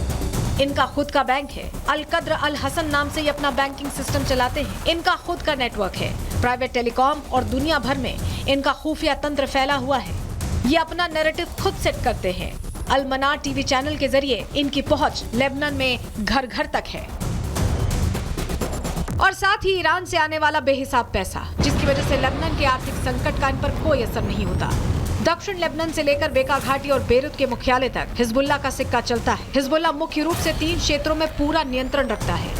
इनका खुद का बैंक है। अल कद्र अल हसन नाम से ये अपना बैंकिंग सिस्टम चलाते हैं। इनका खुद का नेटवर्क है, प्राइवेट टेलीकॉम, और दुनिया भर में इनका खुफिया तंत्र फैला हुआ है। ये अपना नैरेटिव खुद सेट करते हैं। अल मनार टीवी चैनल के जरिए इनकी पहुंच लेबनान में घर घर तक है। और साथ ही ईरान से आने वाला बेहिसाब पैसा, जिसकी वजह से लेबनान के आर्थिक संकट का इन पर कोई असर नहीं होता। दक्षिण लेबनान से लेकर बेका घाटी और बेरूत के मुख्यालय तक हिजबुल्लाह का सिक्का चलता है। हिजबुल्लाह मुख्य रूप से 3 क्षेत्रों में पूरा नियंत्रण रखता है।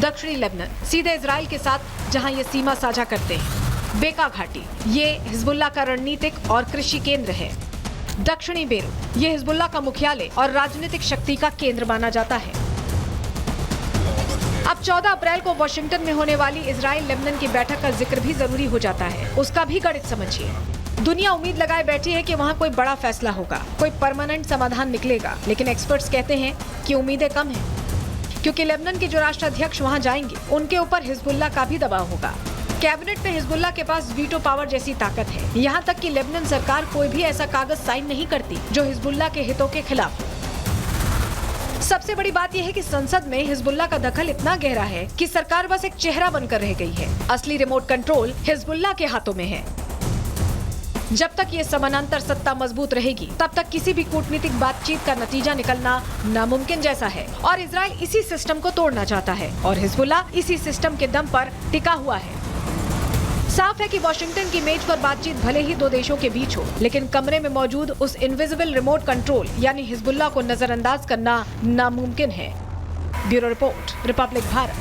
दक्षिणी लेबनान सीधे इजराइल के साथ, जहां ये सीमा साझा करते हैं। बेका घाटी ये हिजबुल्लाह का रणनीतिक और कृषि केंद्र है। दक्षिणी बेरूत ये हिजबुल्लाह का मुख्यालय और राजनीतिक शक्ति का केंद्र माना जाता है। अब 14 अप्रैल को वॉशिंगटन में होने वाली इजराइल लेबनान की बैठक का जिक्र भी जरूरी हो जाता है। उसका भी गणित समझिए। दुनिया उम्मीद लगाए बैठी है कि वहाँ कोई बड़ा फैसला होगा, कोई परमानेंट समाधान निकलेगा, लेकिन एक्सपर्ट्स कहते हैं कि उम्मीदें कम हैं, क्योंकि लेबनान के जो राष्ट्राध्यक्ष वहाँ जाएंगे उनके ऊपर हिजबुल्लाह का भी दबाव होगा। कैबिनेट में हिजबुल्लाह के पास वीटो पावर जैसी ताकत है। यहाँ तक कि लेबनान सरकार कोई भी ऐसा कागज साइन नहीं करती जो हिजबुल्लाह के हितों के खिलाफ हो। सबसे बड़ी बात यह है कि संसद में हिजबुल्लाह का दखल इतना गहरा है कि सरकार बस एक चेहरा बनकर रह गई है। असली रिमोट कंट्रोल हिजबुल्लाह के हाथों में है। जब तक ये समानांतर सत्ता मजबूत रहेगी, तब तक किसी भी कूटनीतिक बातचीत का नतीजा निकलना नामुमकिन जैसा है। और इजराइल इसी सिस्टम को तोड़ना चाहता है और हिजबुल्लाह इसी सिस्टम के दम पर टिका हुआ है। साफ है कि वॉशिंगटन की मेज पर बातचीत भले ही 2 देशों के बीच हो, लेकिन कमरे में मौजूद उस इनविजिबल रिमोट कंट्रोल यानी हिजबुल्लाह को नजरअंदाज करना नामुमकिन है। Bureau report, Republic Bharat.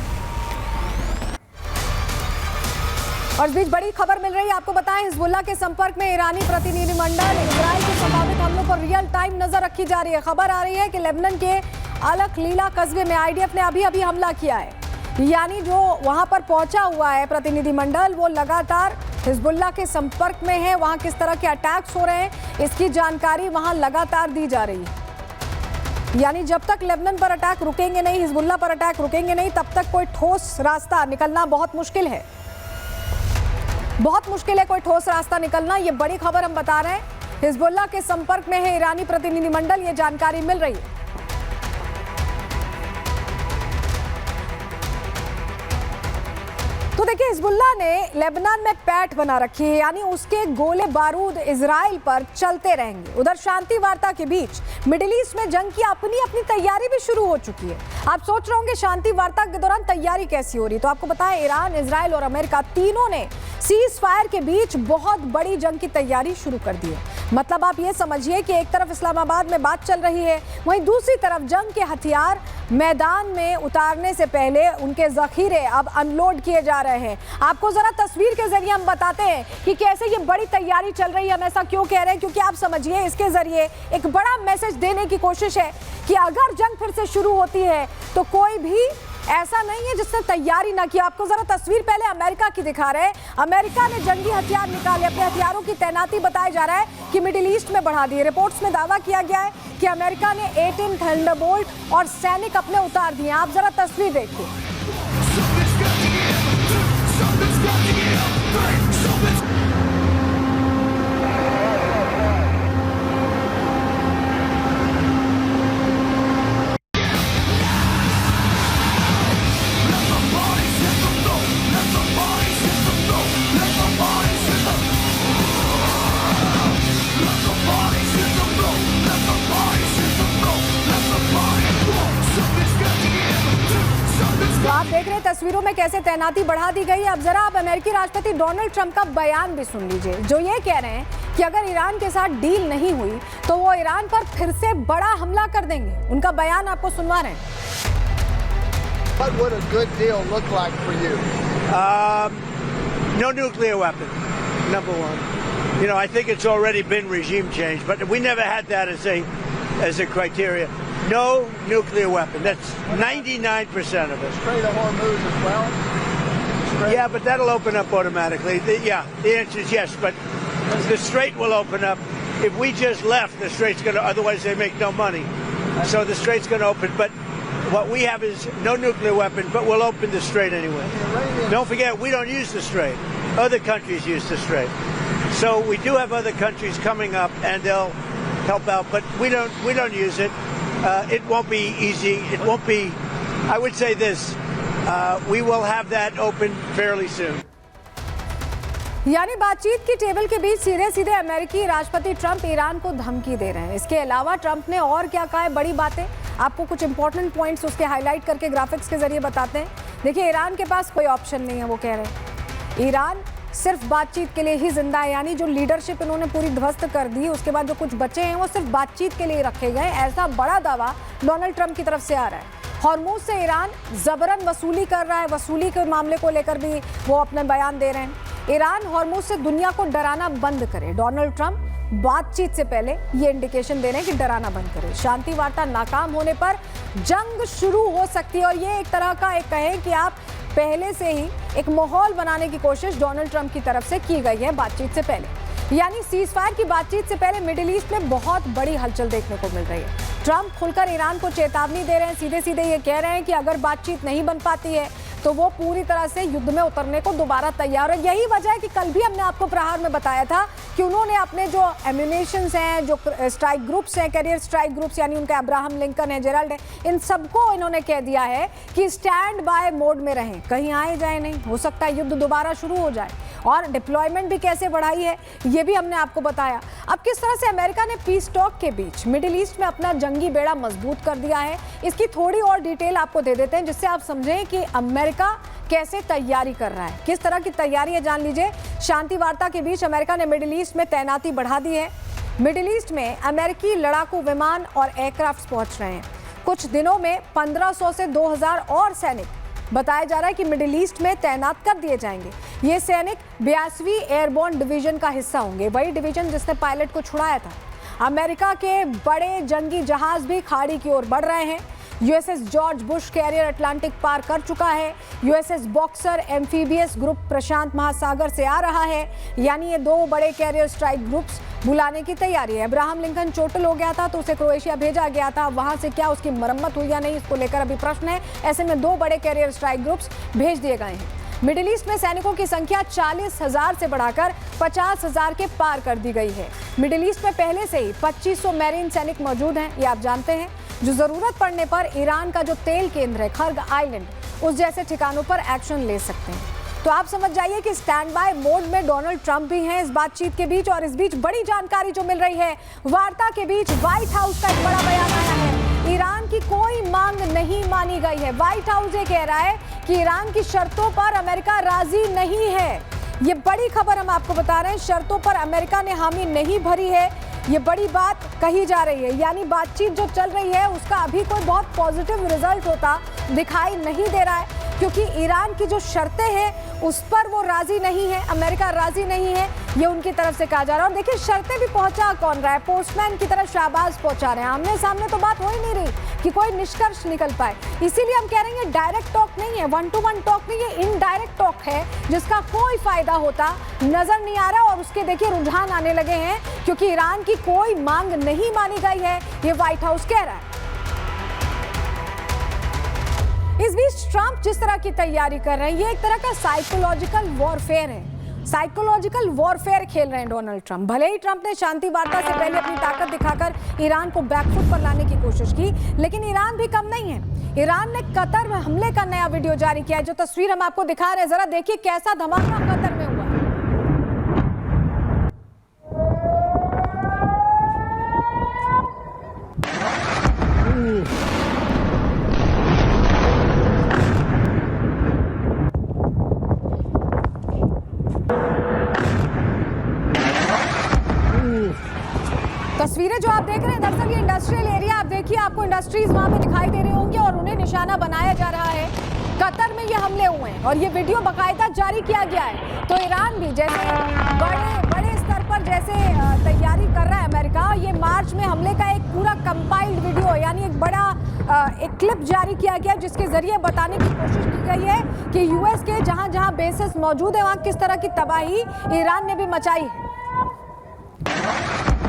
और इस बीच बड़ी खबर मिल रही है, आपको बताएं हिजबुल्लाह के संपर्क में ईरानी प्रतिनिधिमंडल। इजराइल के संभावित हमलों पर रियल टाइम नजर रखी जा रही है। खबर आ रही है कि लेबनान के अलख लीला कस्बे में IDF ने अभी हमला किया है। यानी जो वहां पर पहुंचा हुआ है प्रतिनिधिमंडल, वो लगातार हिजबुल्लाह के संपर्क में है। वहां किस तरह के अटैक्स हो रहे हैं इसकी जानकारी वहां लगातार दी जा रही है। यानी जब तक लेबनान पर अटैक रुकेंगे नहीं, हिजबुल्लाह पर अटैक रुकेंगे नहीं, तब तक कोई ठोस रास्ता निकलना बहुत मुश्किल है। बहुत मुश्किल है कोई ठोस रास्ता निकलना। ये बड़ी खबर हम बता रहे हैं। हिजबुल्लाह के संपर्क में है ईरानी प्रतिनिधिमंडल, ये जानकारी मिल रही है। तो देखिए, हिजबुल्लाह ने लेबनान में पैठ बना रखी है, यानी उसके गोले बारूद इजराइल पर चलते रहेंगे। उधर शांति वार्ता के बीच मिडिल ईस्ट में जंग की अपनी तैयारी भी शुरू हो चुकी है। आप सोच रहे होंगे शांति वार्ता के दौरान तैयारी कैसी हो रही, तो आपको बताएं ईरान, इजराइल और अमेरिका तीनों ने सीज फायर के बीच बहुत बड़ी जंग की तैयारी शुरू कर दी है। मतलब आप ये समझिए कि एक तरफ इस्लामाबाद में बात चल रही है, वहीं दूसरी तरफ जंग के हथियार मैदान में उतारने से पहले उनके जखीरे अब अनलोड किए जा रहे हैं। आपको जरा तस्वीर के जरिए हम बताते हैं कि कैसे ये बड़ी तैयारी चल रही है। हम ऐसा क्यों कह रहे हैं, क्योंकि आप समझिए इसके जरिए एक बड़ा मैसेज देने की कोशिश है कि अगर जंग फिर से शुरू होती है तो कोई भी ऐसा नहीं है जिसने तैयारी ना की। आपको जरा तस्वीर पहले अमेरिका की दिखा रहे हैं। अमेरिका ने जंगी हथियार निकाले, अपने हथियारों की तैनाती बताया जा रहा है कि मिडिल ईस्ट में बढ़ा दी है। रिपोर्ट्स में दावा किया गया है कि अमेरिका ने 18 थंडरबोल्ट और सैनिक अपने उतार दिए। आप जरा तस्वीर देखिए। तस्वीरों में कैसे तैनाती बढ़ा दी गई है। अब जरा आप अमेरिकी राष्ट्रपति डोनाल्ड ट्रंप का बयान भी सुन लीजिए, जो ये कह रहे हैं कि अगर ईरान के साथ डील नहीं हुई तो वो ईरान पर फिर से बड़ा हमला कर देंगे। उनका बयान आपको सुनवा रहे हैं। What would a good deal look like for you? No nuclear weapon, number one. You know, I think it's already been regime change, but we never had that as a criteria. No nuclear weapon. That's 99% of it. Strait of Hormuz as well? Yeah, but that'll open up automatically. The answer is yes, but the strait will open up. if we just left, the strait's going to, otherwise they make no money. So the strait's going to open, but what we have is no nuclear weapon, but we'll open the strait anyway. Don't forget, we don't use the strait. Other countries use the strait. So we do have other countries coming up, and they'll help out, but we don't use it. It won't be easy. It won't be, I would say this, we will have that open fairly soon. यानी बातचीत की table के बीच सीधे सीधे अमेरिकी राष्ट्रपति Trump Iran को धमकी दे रहे हैं। इसके अलावा ट्रंप ने और क्या कहा है बड़ी बातें, आपको कुछ इंपॉर्टेंट पॉइंट्स उसके हाईलाइट करके ग्राफिक्स के जरिए बताते हैं। देखिए, ईरान के पास कोई ऑप्शन नहीं है, वो कह रहे हैं ईरान सिर्फ बातचीत के लिए ही जिंदा है, यानी जो लीडरशिप इन्होंने पूरी ध्वस्त कर दी, उसके बाद जो कुछ बचे हैं वो सिर्फ बातचीत के लिए रखे गए। ऐसा बड़ा दावा डोनाल्ड ट्रंप की तरफ से आ रहा है। हॉर्मुज से ईरान जबरन वसूली कर रहा है, वसूली के मामले को लेकर भी वो अपने बयान दे रहे हैं। ईरान हॉर्मुज से दुनिया को डराना बंद करे। डोनाल्ड ट्रंप बातचीत से पहले ये इंडिकेशन दे रहे हैं कि डराना बंद करे। शांति वार्ता नाकाम होने पर जंग शुरू हो सकती है, और ये एक तरह का एक कहें कि आप पहले से ही एक माहौल बनाने की कोशिश डोनाल्ड ट्रंप की तरफ से की गई है बातचीत से पहले। यानी सीज फायर की बातचीत से पहले मिडिल ईस्ट में बहुत बड़ी हलचल देखने को मिल रही है। ट्रंप खुलकर ईरान को चेतावनी दे रहे हैं, सीधे सीधे ये कह रहे हैं कि अगर बातचीत नहीं बन पाती है तो वो पूरी तरह से युद्ध में उतरने को दोबारा तैयार है। यही वजह है कि कल भी हमने आपको प्रहार में बताया था कि उन्होंने अपने जो एम्यूनेशंस हैं, जो स्ट्राइक ग्रुप्स हैं, कैरियर स्ट्राइक ग्रुप्स, यानी उनका अब्राहम लिंकन है, जेराल्ड है, इन सबको इन्होंने कह दिया है कि स्टैंड बाय मोड में रहें, कहीं आए जाए नहीं, हो सकता है युद्ध दोबारा शुरू हो जाए। और डिप्लॉयमेंट भी कैसे बढ़ाई है ये भी हमने आपको बताया। अब किस तरह से अमेरिका ने पीस टॉक के बीच मिडिल ईस्ट में अपना जंगी बेड़ा मजबूत कर दिया है, इसकी थोड़ी और डिटेल आपको दे देते हैं, जिससे आप समझें कि अमेरिका कैसे तैयारी कर रहा है, किस तरह की तैयारी है जान लीजिए। शांति वार्ता के बीच अमेरिका ने मिडिल ईस्ट में तैनाती बढ़ा दी है। मिडिल ईस्ट में अमेरिकी लड़ाकू विमान और एयरक्राफ्ट पहुंच रहे हैं। कुछ दिनों में 1500 से 2000 और सैनिक बताया जा रहा है कि मिडिल ईस्ट में तैनात कर दिए जाएंगे। ये सैनिक 82वीं एयरबोर्न डिवीजन का हिस्सा होंगे, वही डिवीजन जिसने पायलट को छुड़ाया था। अमेरिका के बड़े जंगी जहाज भी खाड़ी की ओर बढ़ रहे हैं। USS George Bush carrier Atlantic पार कर चुका है। यूएसएस बॉक्सर एम्फीबियस ग्रुप प्रशांत महासागर से आ रहा है। यानी ये दो बड़े कैरियर स्ट्राइक ग्रुप्स बुलाने की तैयारी है। अब्राहम लिंकन चोटिल हो गया था तो उसे क्रोएशिया भेजा गया था, वहां से क्या उसकी मरम्मत हुई या नहीं, इसको लेकर अभी प्रश्न है। ऐसे में दो बड़े कैरियर स्ट्राइक ग्रुप्स भेज दिए गए हैं। मिडिल ईस्ट में सैनिकों की संख्या 40,000 से बढ़ाकर 50,000 के पार कर दी गई है। मिडिल ईस्ट में पहले से ही 2500 मैरीन सैनिक मौजूद हैं, ये आप जानते हैं, जो जरूरत पड़ने पर ईरान का जो तेल केंद्र है खर्ग आइलैंड, उस जैसे ठिकानों पर एक्शन ले सकते हैं। तो आप समझ जाइए कि स्टैंड बाय मोड में डोनाल्ड ट्रंप भी हैं इस बातचीत के बीच। और इस बीच बड़ी जानकारी जो मिल रही है, वार्ता के बीच व्हाइट हाउस का एक बड़ा बयान आया है। ईरान की कोई मांग नहीं मानी गई है। व्हाइट हाउस ये कह रहा है कि ईरान की शर्तों पर अमेरिका राजी नहीं है। ये बड़ी खबर हम आपको बता रहे हैं, शर्तों पर अमेरिका ने हामी नहीं भरी है, ये बड़ी बात कही जा रही है। यानी बातचीत जो चल रही है उसका अभी कोई बहुत पॉजिटिव रिजल्ट होता दिखाई नहीं दे रहा है, क्योंकि ईरान की जो शर्तें हैं उस पर वो राजी नहीं है, अमेरिका राजी नहीं है, ये उनकी तरफ से कहा जा रहा है। और देखिए, शर्तें भी पहुंचा कौन रहा है, पोस्टमैन की तरफ शाहबाज पहुंचा रहे हैं। आमने सामने तो बात हो ही नहीं रही कि कोई निष्कर्ष निकल पाए। इसीलिए हम कह रहे हैं डायरेक्ट टॉक नहीं है, 1-to-1 टॉक नहीं है, इनडायरेक्ट टॉक है, जिसका कोई फायदा होता नजर नहीं आ रहा। और उसके देखिए रुझान आने लगे हैं, क्योंकि ईरान की कोई मांग नहीं मानी गई है, ये व्हाइट हाउस कह रहा है। इस बीच ट्रंप जिस तरह की तैयारी कर रहे हैं, ये एक तरह का साइकोलॉजिकल वॉरफेयर है। साइकोलॉजिकल वॉरफेयर खेल रहे हैं डोनाल्ड ट्रंप। भले ही ट्रंप ने शांति वार्ता से पहले अपनी ताकत दिखाकर ईरान को बैकफुट पर लाने की कोशिश की, लेकिन ईरान भी कम नहीं है। ईरान ने कतर में हमले का नया वीडियो जारी किया है। जो तस्वीर हम आपको दिखा रहे हैं, जरा देखिए कैसा धमाका कतर में हुआ। तस्वीरें जो आप देख रहे हैं, दरअसल ये इंडस्ट्रियल एरिया, आप देखिए, आपको इंडस्ट्रीज वहां पे दिखाई दे रही होंगी और उन्हें निशाना बनाया जा रहा है। कतर में ये हमले हुए हैं और ये वीडियो बाकायदा जारी किया गया है। तो ईरान भी जैसे बड़े स्तर पर जैसे तैयारी कर रहा है अमेरिका, ये मार्च में हमले का एक पूरा कंपाइल्ड वीडियो, यानी एक बड़ा एक क्लिप जारी किया गया, जिसके जरिए बताने की कोशिश की गई है कि यूएस के जहां जहां बेसेस मौजूद है वहां किस तरह की तबाही ईरान ने भी मचाई है।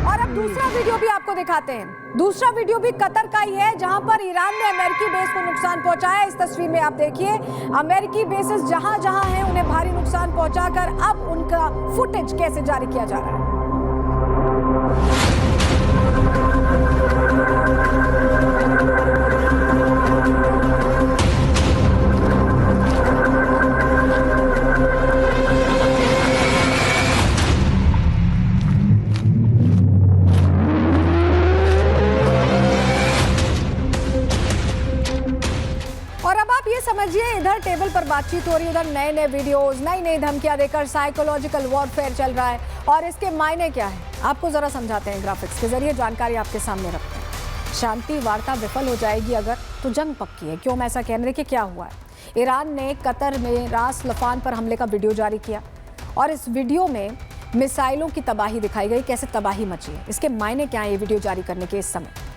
और अब दूसरा वीडियो भी आपको दिखाते हैं। दूसरा वीडियो भी कतर का ही है, जहां पर ईरान ने अमेरिकी बेस को नुकसान पहुंचाया। इस तस्वीर में आप देखिए, अमेरिकी बेसेस जहां जहां हैं उन्हें भारी नुकसान पहुंचाकर अब उनका फुटेज कैसे जारी किया जा रहा है। समझिए, इधर टेबल पर बातचीत हो रही है, उधर नए नए वीडियोस, नई नई धमकियां देकर साइकोलॉजिकल वॉरफेयर चल रहा है। और इसके मायने क्या है आपको जरा समझाते हैं, ग्राफिक्स के जरिए जानकारी आपके सामने रखते हैं। शांति वार्ता विफल हो जाएगी अगर, तो जंग पक्की है। क्यों मैं ऐसा कह रही कि क्या हुआ है? ईरान ने कतर में रास लफान पर हमले का वीडियो जारी किया और इस वीडियो में मिसाइलों की तबाही दिखाई गई, कैसे तबाही मची है। इसके मायने क्या है ये वीडियो जारी करने के इस समय?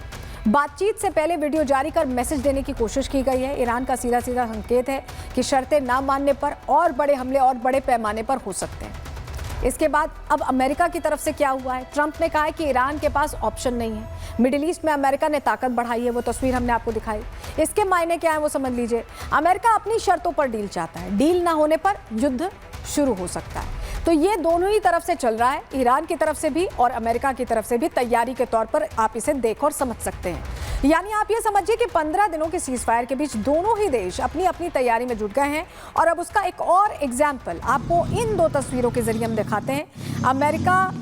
बातचीत से पहले वीडियो जारी कर मैसेज देने की कोशिश की गई है। ईरान का सीधा सीधा संकेत है कि शर्तें ना मानने पर और बड़े हमले और बड़े पैमाने पर हो सकते हैं। इसके बाद अब अमेरिका की तरफ से क्या हुआ है? ट्रंप ने कहा है कि ईरान के पास ऑप्शन नहीं है। मिडिल ईस्ट में अमेरिका ने ताकत बढ़ाई है, वो तस्वीर हमने आपको दिखाई। इसके मायने क्या है वो समझ लीजिए। अमेरिका अपनी शर्तों पर डील चाहता है, डील ना होने पर युद्ध शुरू हो सकता है। तो ये दोनों ही तरफ से चल रहा है, ईरान की तरफ से भी और अमेरिका की तरफ से भी। तैयारी के तौर पर आप इसे देख और समझ सकते हैं। यानी आप ये समझिए कि 15 दिनों के सीज फायर के बीच दोनों ही देश अपनी अपनी तैयारी में जुट गए हैं। और अब उसका एक और एग्जाम्पल आपको इन दो तस्वीरों के जरिए हम दिखाते हैं। अमेरिका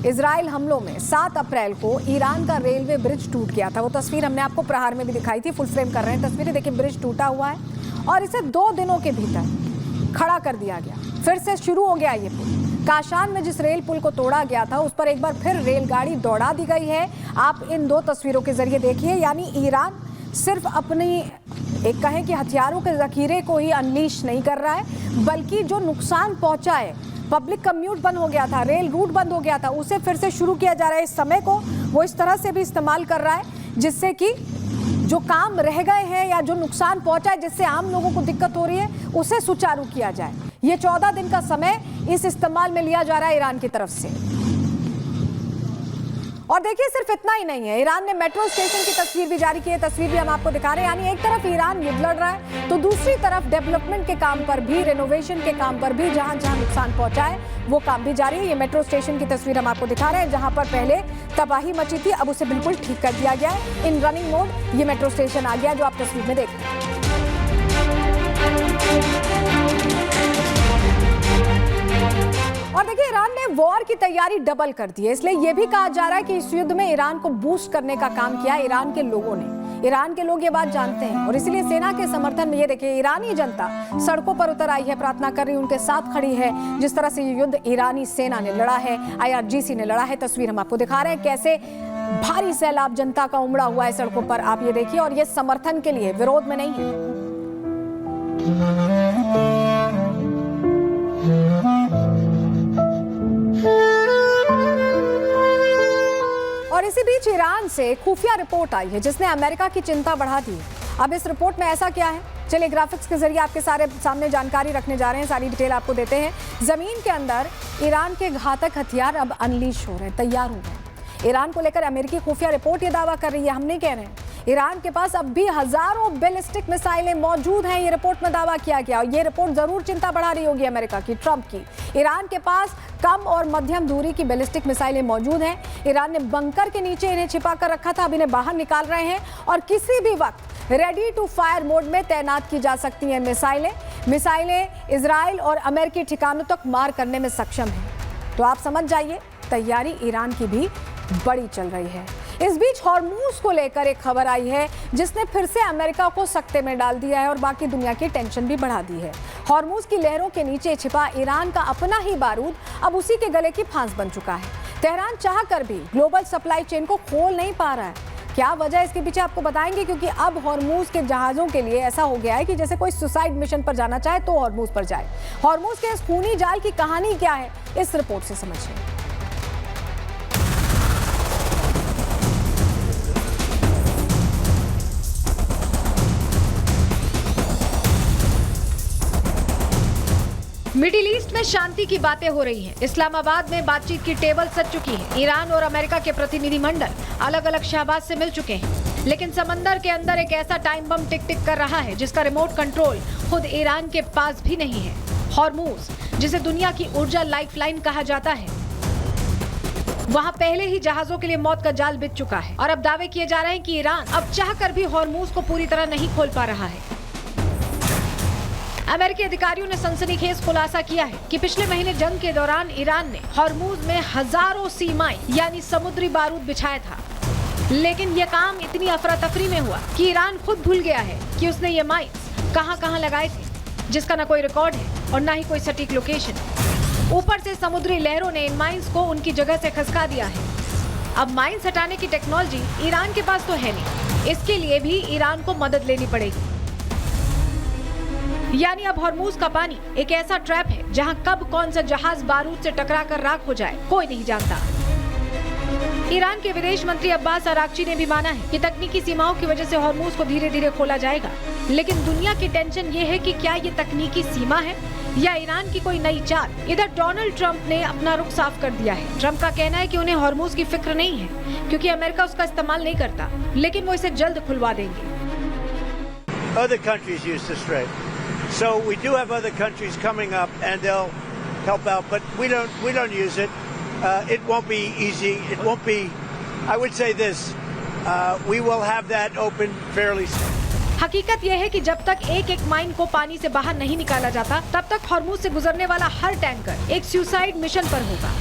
इजराइल हमलों में 7 अप्रैल को ईरान का रेलवे ब्रिज टूट गया था। वो तस्वीर हमने आपको प्रहार में भी दिखाई थी, फुल फ्रेम कर रहे हैं तस्वीरें। देखिए, ब्रिज टूटा हुआ है और इसे 2 दिनों के भीतर खड़ा कर दिया गया। फिर से शुरू हो गया ये पुल। काशान में जिस रेल पुल को तोड़ा गया था उस पर एक बार फिर रेलगाड़ी दौड़ा दी गई है। आप इन दो तस्वीरों के जरिए देखिए, यानी ईरान सिर्फ अपनी एक कहें कि हथियारों के जखीरे को ही अनलीश नहीं कर रहा है, बल्कि जो नुकसान पहुंचा है, पब्लिक कम्यूट बंद हो गया था, रेल रूट बंद हो गया था, उसे फिर से शुरू किया जा रहा है। इस समय को वो इस तरह से भी इस्तेमाल कर रहा है जिससे कि जो काम रह गए हैं या जो नुकसान पहुंचा है, जिससे आम लोगों को दिक्कत हो रही है, उसे सुचारू किया जाए। ये 14 दिन का समय इस इस्तेमाल में लिया जा रहा है ईरान की तरफ से। और देखिए, सिर्फ इतना ही नहीं है, ईरान ने मेट्रो स्टेशन की तस्वीर भी जारी की है। तस्वीर भी हम आपको दिखा रहे हैं। यानी एक तरफ ईरान युद्ध लड़ रहा है, तो दूसरी तरफ डेवलपमेंट के काम पर भी, रेनोवेशन के काम पर भी, जहां जहां नुकसान पहुंचा है वो काम भी जारी है। ये मेट्रो स्टेशन की तस्वीर हम आपको दिखा रहे हैं, जहां पर पहले तबाही मची थी, अब उसे बिल्कुल ठीक कर दिया गया है। इन रनिंग मोड ये मेट्रो स्टेशन आ गया जो आप तस्वीर में देख रहे हैं। और देखिए, ईरान ने वॉर की तैयारी डबल कर दी है, इसलिए यह भी कहा जा रहा है कि इस युद्ध में ईरान को बूस्ट करने का काम किया ईरान के लोगों ने। ईरान के लोग ये बात जानते हैं और इसीलिए सेना के समर्थन में ये देखिए, ईरानी जनता सड़कों पर उतर आई है, प्रार्थना कर रही है, उनके साथ खड़ी है। जिस तरह से ये युद्ध ईरानी सेना ने लड़ा है, IRGC ने लड़ा है, तस्वीर हम आपको दिखा रहे हैं कैसे भारी सैलाब जनता का उमड़ा हुआ है सड़कों पर, आप ये देखिए। और ये समर्थन के लिए, विरोध में नहीं है। और इसी बीच ईरान से खुफिया रिपोर्ट आई है जिसने अमेरिका की चिंता बढ़ा दी है। अब इस रिपोर्ट में ऐसा क्या है, चलिए ग्राफिक्स के जरिए आपके सारे सामने जानकारी रखने जा रहे हैं, सारी डिटेल आपको देते हैं। जमीन के अंदर ईरान के घातक हथियार अब अनलीश हो रहे हैं, तैयार हो गए हैं। ईरान को लेकर अमेरिकी खुफिया रिपोर्ट ये दावा कर रही है, हम नहीं कह रहे हैं। ईरान के पास अब भी हजारों बैलिस्टिक मिसाइलें मौजूद हैं, ये रिपोर्ट में दावा किया गया। और ये रिपोर्ट जरूर चिंता बढ़ा रही होगी अमेरिका की, ट्रंप की। ईरान के पास कम और मध्यम दूरी की बैलिस्टिक मिसाइलें मौजूद हैं। ईरान ने बंकर के नीचे इन्हें छिपा कर रखा था, अब इन्हें बाहर निकाल रहे हैं और किसी भी वक्त रेडी टू फायर मोड में तैनात की जा सकती हैं मिसाइलें इजराइल और अमेरिकी ठिकानों तक मार करने में सक्षम है। तो आप समझ जाइए, तैयारी ईरान की भी बड़ी चल रही है। इस बीच हॉर्मूज को लेकर एक खबर आई है जिसने फिर से अमेरिका को सकते में डाल दिया है और बाकी दुनिया की टेंशन भी बढ़ा दी है। हॉर्मूज की लहरों के नीचे छिपा ईरान का अपना ही बारूद अब उसी के गले की फांस बन चुका है। तेहरान चाहकर भी ग्लोबल सप्लाई चेन को खोल नहीं पा रहा है। क्या वजह इसके पीछे आपको बताएंगे, क्योंकि अब हॉर्मूज के जहाजों के लिए ऐसा हो गया है कि जैसे कोई सुसाइड मिशन पर जाना चाहे तो हॉर्मूज पर जाए। हॉर्मूज के इस खूनी जाल की कहानी क्या है, इस रिपोर्ट से समझिए। मिडिल ईस्ट में शांति की बातें हो रही हैं। इस्लामाबाद में बातचीत की टेबल सज चुकी है। ईरान और अमेरिका के प्रतिनिधिमंडल अलग अलग शहबाज से मिल चुके हैं, लेकिन समंदर के अंदर एक ऐसा टाइम बम टिक टिक कर रहा है जिसका रिमोट कंट्रोल खुद ईरान के पास भी नहीं है। हॉर्मूज, जिसे दुनिया की ऊर्जा लाइफलाइन कहा जाता है, वहां पहले ही जहाजों के लिए मौत का जाल बिछ चुका है और अब दावे किए जा रहे हैं कि ईरान अब चाहकर भी हॉर्मूज को पूरी तरह नहीं खोल पा रहा है। अमेरिकी अधिकारियों ने सनसनीखेज खुलासा किया है कि पिछले महीने जंग के दौरान ईरान ने हॉर्मूज में हजारों सी माइन यानी समुद्री बारूद बिछाया था, लेकिन ये काम इतनी अफरा तफरी में हुआ कि ईरान खुद भूल गया है कि उसने ये माइंस कहां लगाए थे, जिसका न कोई रिकॉर्ड है और न ही कोई सटीक लोकेशन। ऊपर से समुद्री लहरों ने इन माइंस को उनकी जगह से खसका दिया है। अब माइंस हटाने की टेक्नोलॉजी ईरान के पास तो है नहीं, इसके लिए भी ईरान को मदद लेनी पड़ेगी। यानी अब हॉर्मूज का पानी एक ऐसा ट्रैप है जहां कब कौन सा जहाज बारूद से टकराकर राख हो जाए कोई नहीं जानता। ईरान के विदेश मंत्री अब्बास अराक्ची ने भी माना है कि तकनीकी सीमाओं की वजह से हॉर्मूज को धीरे धीरे खोला जाएगा, लेकिन दुनिया की टेंशन ये है कि क्या ये तकनीकी सीमा है या ईरान की कोई नई चाल। इधर डोनाल्ड ट्रंप ने अपना रुख साफ कर दिया है। ट्रंप का कहना है कि उन्हें हॉर्मूज की फिक्र नहीं है क्योंकि अमेरिका उसका इस्तेमाल नहीं करता, लेकिन वो इसे जल्द खुलवा देंगे। Other countries use the strait, so we do have other countries coming up and they'll help out, but we don't use it. It won't be easy. It won't be. I would say this: we will have that open fairly soon. हकीकत यह है कि जब तक एक एक mine को पानी से बाहर नहीं निकाला जाता, तब तक हॉर्मूज से गुजरने वाला हर टैंकर एक सुसाइड मिशन पर होगा।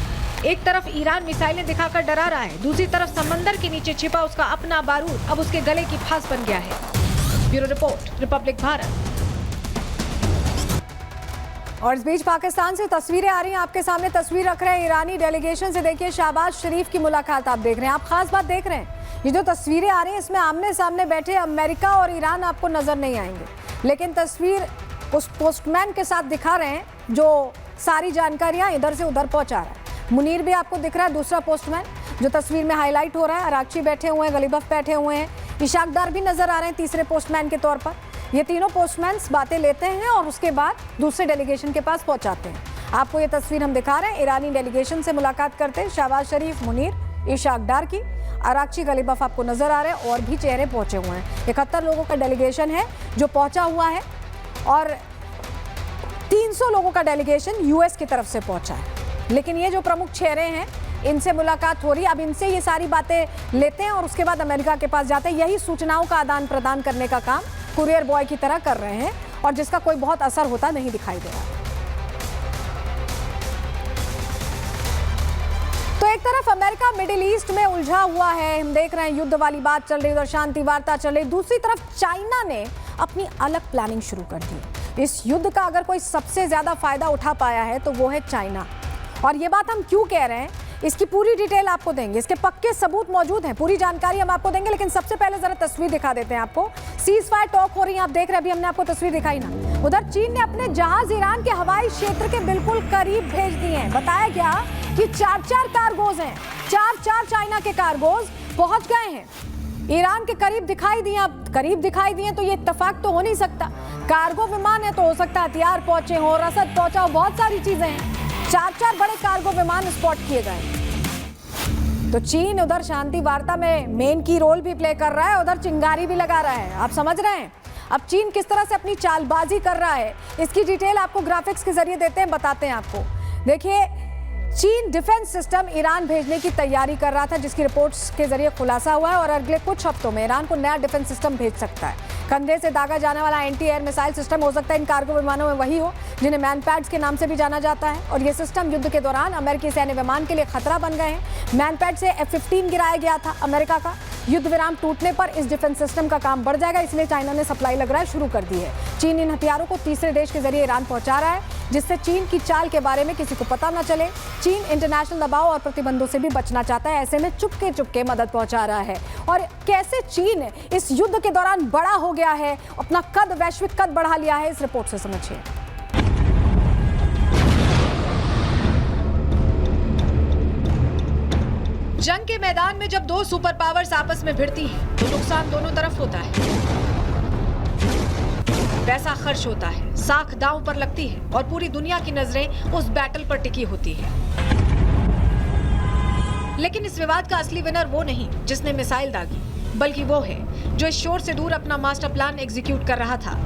एक तरफ ईरान मिसाइलें दिखाकर डरा रहा है, दूसरी तरफ समंदर के नीचे छिपा उसका अपना बारूद अब उसके गले की फांस बन गया है। Bureau report, Republic Bharat. और इस बीच पाकिस्तान से तस्वीरें आ रही हैं, आपके सामने तस्वीर रख रहे हैं ईरानी डेलीगेशन से। देखिए, शहबाज शरीफ की मुलाकात आप देख रहे हैं। आप खास बात देख रहे हैं, ये जो तस्वीरें आ रही हैं इसमें आमने सामने बैठे अमेरिका और ईरान आपको नजर नहीं आएंगे, लेकिन तस्वीर उस पोस्टमैन के साथ दिखा रहे हैं जो सारी जानकारियां इधर से उधर पहुंचा रहा है। मुनीर भी आपको दिख रहा है, दूसरा पोस्टमैन जो तस्वीर में हाईलाइट हो रहा है। अराक्ची बैठे हुए हैं, गलीबफ बैठे हुए हैं, इशाक डार भी नजर आ रहे हैं तीसरे पोस्टमैन के तौर पर। ये तीनों पोस्टमैन्स बातें लेते हैं और उसके बाद दूसरे डेलीगेशन के पास पहुंचाते हैं। आपको ये तस्वीर हम दिखा रहे हैं, ईरानी डेलीगेशन से मुलाकात करते हैं शहबाज शरीफ, मुनीर, इशाक डार की। अराक्ची, गलीबफ आपको नजर आ रहे हैं और भी चेहरे पहुंचे हुए हैं। 71 लोगों का डेलीगेशन है जो पहुंचा हुआ है और 300 लोगों का डेलीगेशन यूएस की तरफ से पहुंचा है। लेकिन ये जो प्रमुख चेहरे हैं इनसे मुलाकात हो रही है, अब इनसे ये सारी बातें लेते हैं और उसके बाद अमेरिका के पास जाते हैं। यही सूचनाओं का आदान प्रदान करने का काम कुरियर बॉय की तरह कर रहे हैं और जिसका कोई बहुत असर होता नहीं दिखाई दे रहा। तो एक तरफ अमेरिका मिडिल ईस्ट में उलझा हुआ है, हम देख रहे हैं युद्ध वाली बात चल रही, उधर शांति वार्ता चल रही। दूसरी तरफ चाइना ने अपनी अलग प्लानिंग शुरू कर दी। इस युद्ध का अगर कोई सबसे ज्यादा फायदा उठा पाया है तो वो है चाइना। और ये बात हम क्यों कह रहे हैं, इसकी पूरी डिटेल आपको देंगे, इसके पक्के सबूत मौजूद हैं, पूरी जानकारी हम आपको देंगे। लेकिन सबसे पहले जरा तस्वीर दिखा देते हैं आपको। सीज फायर टॉक हो रही है, आप देख रहे हैं, अभी हमने आपको तस्वीर दिखाई ना। उधर चीन ने अपने जहाज ईरान के हवाई क्षेत्र के बिल्कुल करीब भेज दिए हैं। बताया गया कि 4 कार्गोज हैं, 4 चाइना के कार्गोज पहुंच गए हैं, ईरान के करीब दिखाई दिए। अब करीब दिखाई दिए तो ये इत्तेफाक तो हो नहीं सकता। कार्गो विमान है तो हो सकता है हथियार पहुंचे हो, रसद पहुंचा हो, बहुत सारी चीजें हैं। 4 बड़े कार्गो विमान स्पॉट किए गए। तो चीन उधर शांति वार्ता में मेन की रोल भी प्ले कर रहा है, उधर चिंगारी भी लगा रहा है। आप समझ रहे हैं अब चीन किस तरह से अपनी चालबाजी कर रहा है। इसकी डिटेल आपको ग्राफिक्स के जरिए देते हैं, बताते हैं आपको। देखिए, चीन डिफेंस सिस्टम ईरान भेजने की तैयारी कर रहा था, जिसकी रिपोर्ट्स के जरिए खुलासा हुआ है और अगले कुछ हफ्तों में ईरान को नया डिफेंस सिस्टम भेज सकता है। कंधे से दागा जाने वाला एंटी एयर मिसाइल सिस्टम हो सकता है इन कार्गो विमानों में वही हो जिन्हें मैनपैड्स के नाम से भी जाना जाता है। और ये सिस्टम युद्ध के दौरान अमेरिकी सैन्य विमान के लिए खतरा बन गए हैं। मैनपैड से F-15 गिराया गया था अमेरिका का। युद्ध विराम टूटने पर इस डिफेंस सिस्टम का काम बढ़ जाएगा, इसलिए चाइना ने सप्लाई लग रहा है शुरू कर दी है। चीन इन हथियारों को तीसरे देश के जरिए ईरान पहुंचा रहा है, जिससे चीन की चाल के बारे में किसी को पता न चले। चीन इंटरनेशनल दबाव और प्रतिबंधों से भी बचना चाहता है, ऐसे में चुपके चुपके मदद पहुंचा रहा है। और कैसे चीन इस युद्ध के दौरान बड़ा हो गया है, अपना कद, वैश्विक कद बढ़ा लिया है, इस रिपोर्ट से समझिए। जंग के मैदान में जब 2 सुपर पावर्स आपस में भिड़ती हैं, तो नुकसान दोनों तरफ होता है। पैसा खर्च होता है, साख दांव पर लगती है और पूरी दुनिया की नजरें उस बैटल पर टिकी होती है। लेकिन इस विवाद का असली विनर वो नहीं जिसने मिसाइल दागी, बल्कि वो है जो इस शोर से दूर अपना मास्टर प्लान एग्जीक्यूट कर रहा था।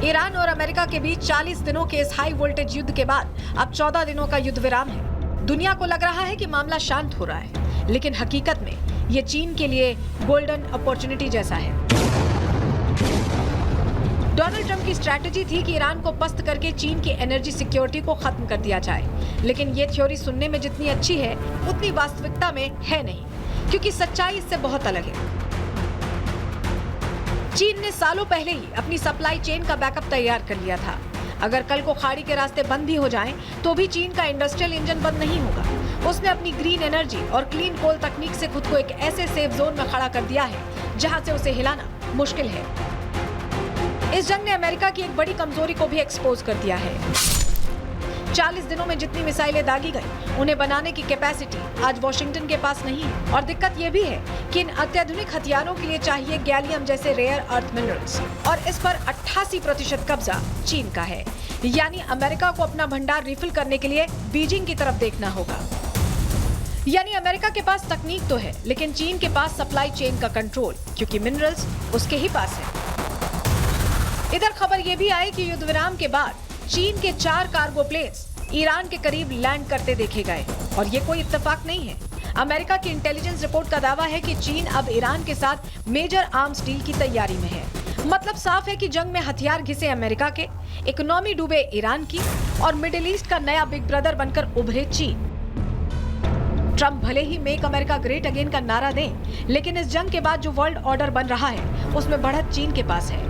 ईरान और अमेरिका के बीच 40 दिनों के इस हाई वोल्टेज युद्ध के बाद अब 14 दिनों का युद्ध विराम है। दुनिया को लग रहा है कि मामला शांत हो रहा है, लेकिन हकीकत में ये चीन के लिए गोल्डन अपॉर्चुनिटी जैसा है। डोनाल्ड ट्रंप की स्ट्रैटेजी थी कि ईरान को पस्त करके चीन की एनर्जी सिक्योरिटी को खत्म कर दिया जाए, लेकिन ये थ्योरी सुनने में जितनी अच्छी है उतनी वास्तविकता में है नहीं, क्योंकि सच्चाई इससे बहुत अलग है। चीन ने सालों पहले ही अपनी सप्लाई चेन का बैकअप तैयार कर लिया था। अगर कल को खाड़ी के रास्ते बंद भी हो जाएं, तो भी चीन का इंडस्ट्रियल इंजन बंद नहीं होगा। उसने अपनी ग्रीन एनर्जी और क्लीन कोल तकनीक से खुद को एक ऐसे सेफ जोन में खड़ा कर दिया है जहां से उसे हिलाना मुश्किल है। इस जंग ने अमेरिका की एक बड़ी कमजोरी को भी एक्सपोज कर दिया है। 40 दिनों में जितनी मिसाइलें दागी गई, उन्हें बनाने की कैपेसिटी आज वॉशिंगटन के पास नहीं है। और दिक्कत यह भी है कि इन अत्याधुनिक हथियारों के लिए चाहिए गैलियम जैसे रेयर अर्थ मिनरल्स, और इस पर 88% कब्जा चीन का है। यानी अमेरिका को अपना भंडार रिफिल करने के लिए बीजिंग की तरफ देखना होगा। यानी अमेरिका के पास तकनीक तो है, लेकिन चीन के पास सप्लाई चेन का कंट्रोल, क्योंकि मिनरल्स उसके ही पास है। इधर खबर यह भी आई कि युद्ध विराम के बाद चीन के 4 कार्गो प्लेन्स ईरान के करीब लैंड करते देखे गए, और ये कोई इत्तेफाक नहीं है। अमेरिका की इंटेलिजेंस रिपोर्ट का दावा है कि चीन अब ईरान के साथ मेजर आर्म्स डील की तैयारी में है। मतलब साफ है कि जंग में हथियार घिसे अमेरिका के, इकोनॉमी डूबे ईरान की, और मिडिल ईस्ट का नया बिग ब्रदर बनकर उभरे चीन। ट्रंप भले ही मेक अमेरिका ग्रेट अगेन का नारा दें, लेकिन इस जंग के बाद जो वर्ल्ड ऑर्डर बन रहा है उसमें बढ़त चीन के पास है,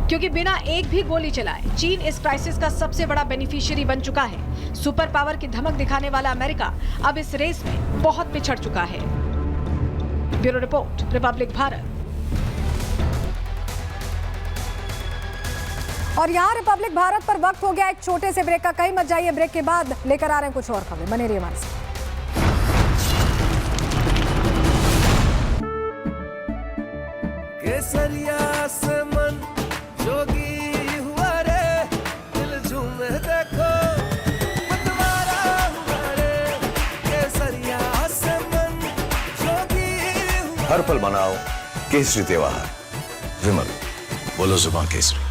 क्योंकि बिना एक भी गोली चलाए चीन इस क्राइसिस का सबसे बड़ा बेनिफिशियरी बन चुका है। सुपर पावर की धमक दिखाने वाला अमेरिका अब इस रेस में बहुत पिछड़ चुका है। Bureau report, Republic Bharat. और यहाँ रिपब्लिक भारत पर वक्त हो गया एक छोटे से ब्रेक का। कहीं मत जाइए, ब्रेक के बाद लेकर आ रहे हैं कुछ और खबरें, बने रहिए हमारे साथ। केसरिया से मन जोगी हुआ रे, दिल झूमे देखो मतवारा हुआ रे। केसरिया से मन जोगी हुआ। हर पल मनाओ केसरी त्योहार। विमल, बोलो जुबान केसरी।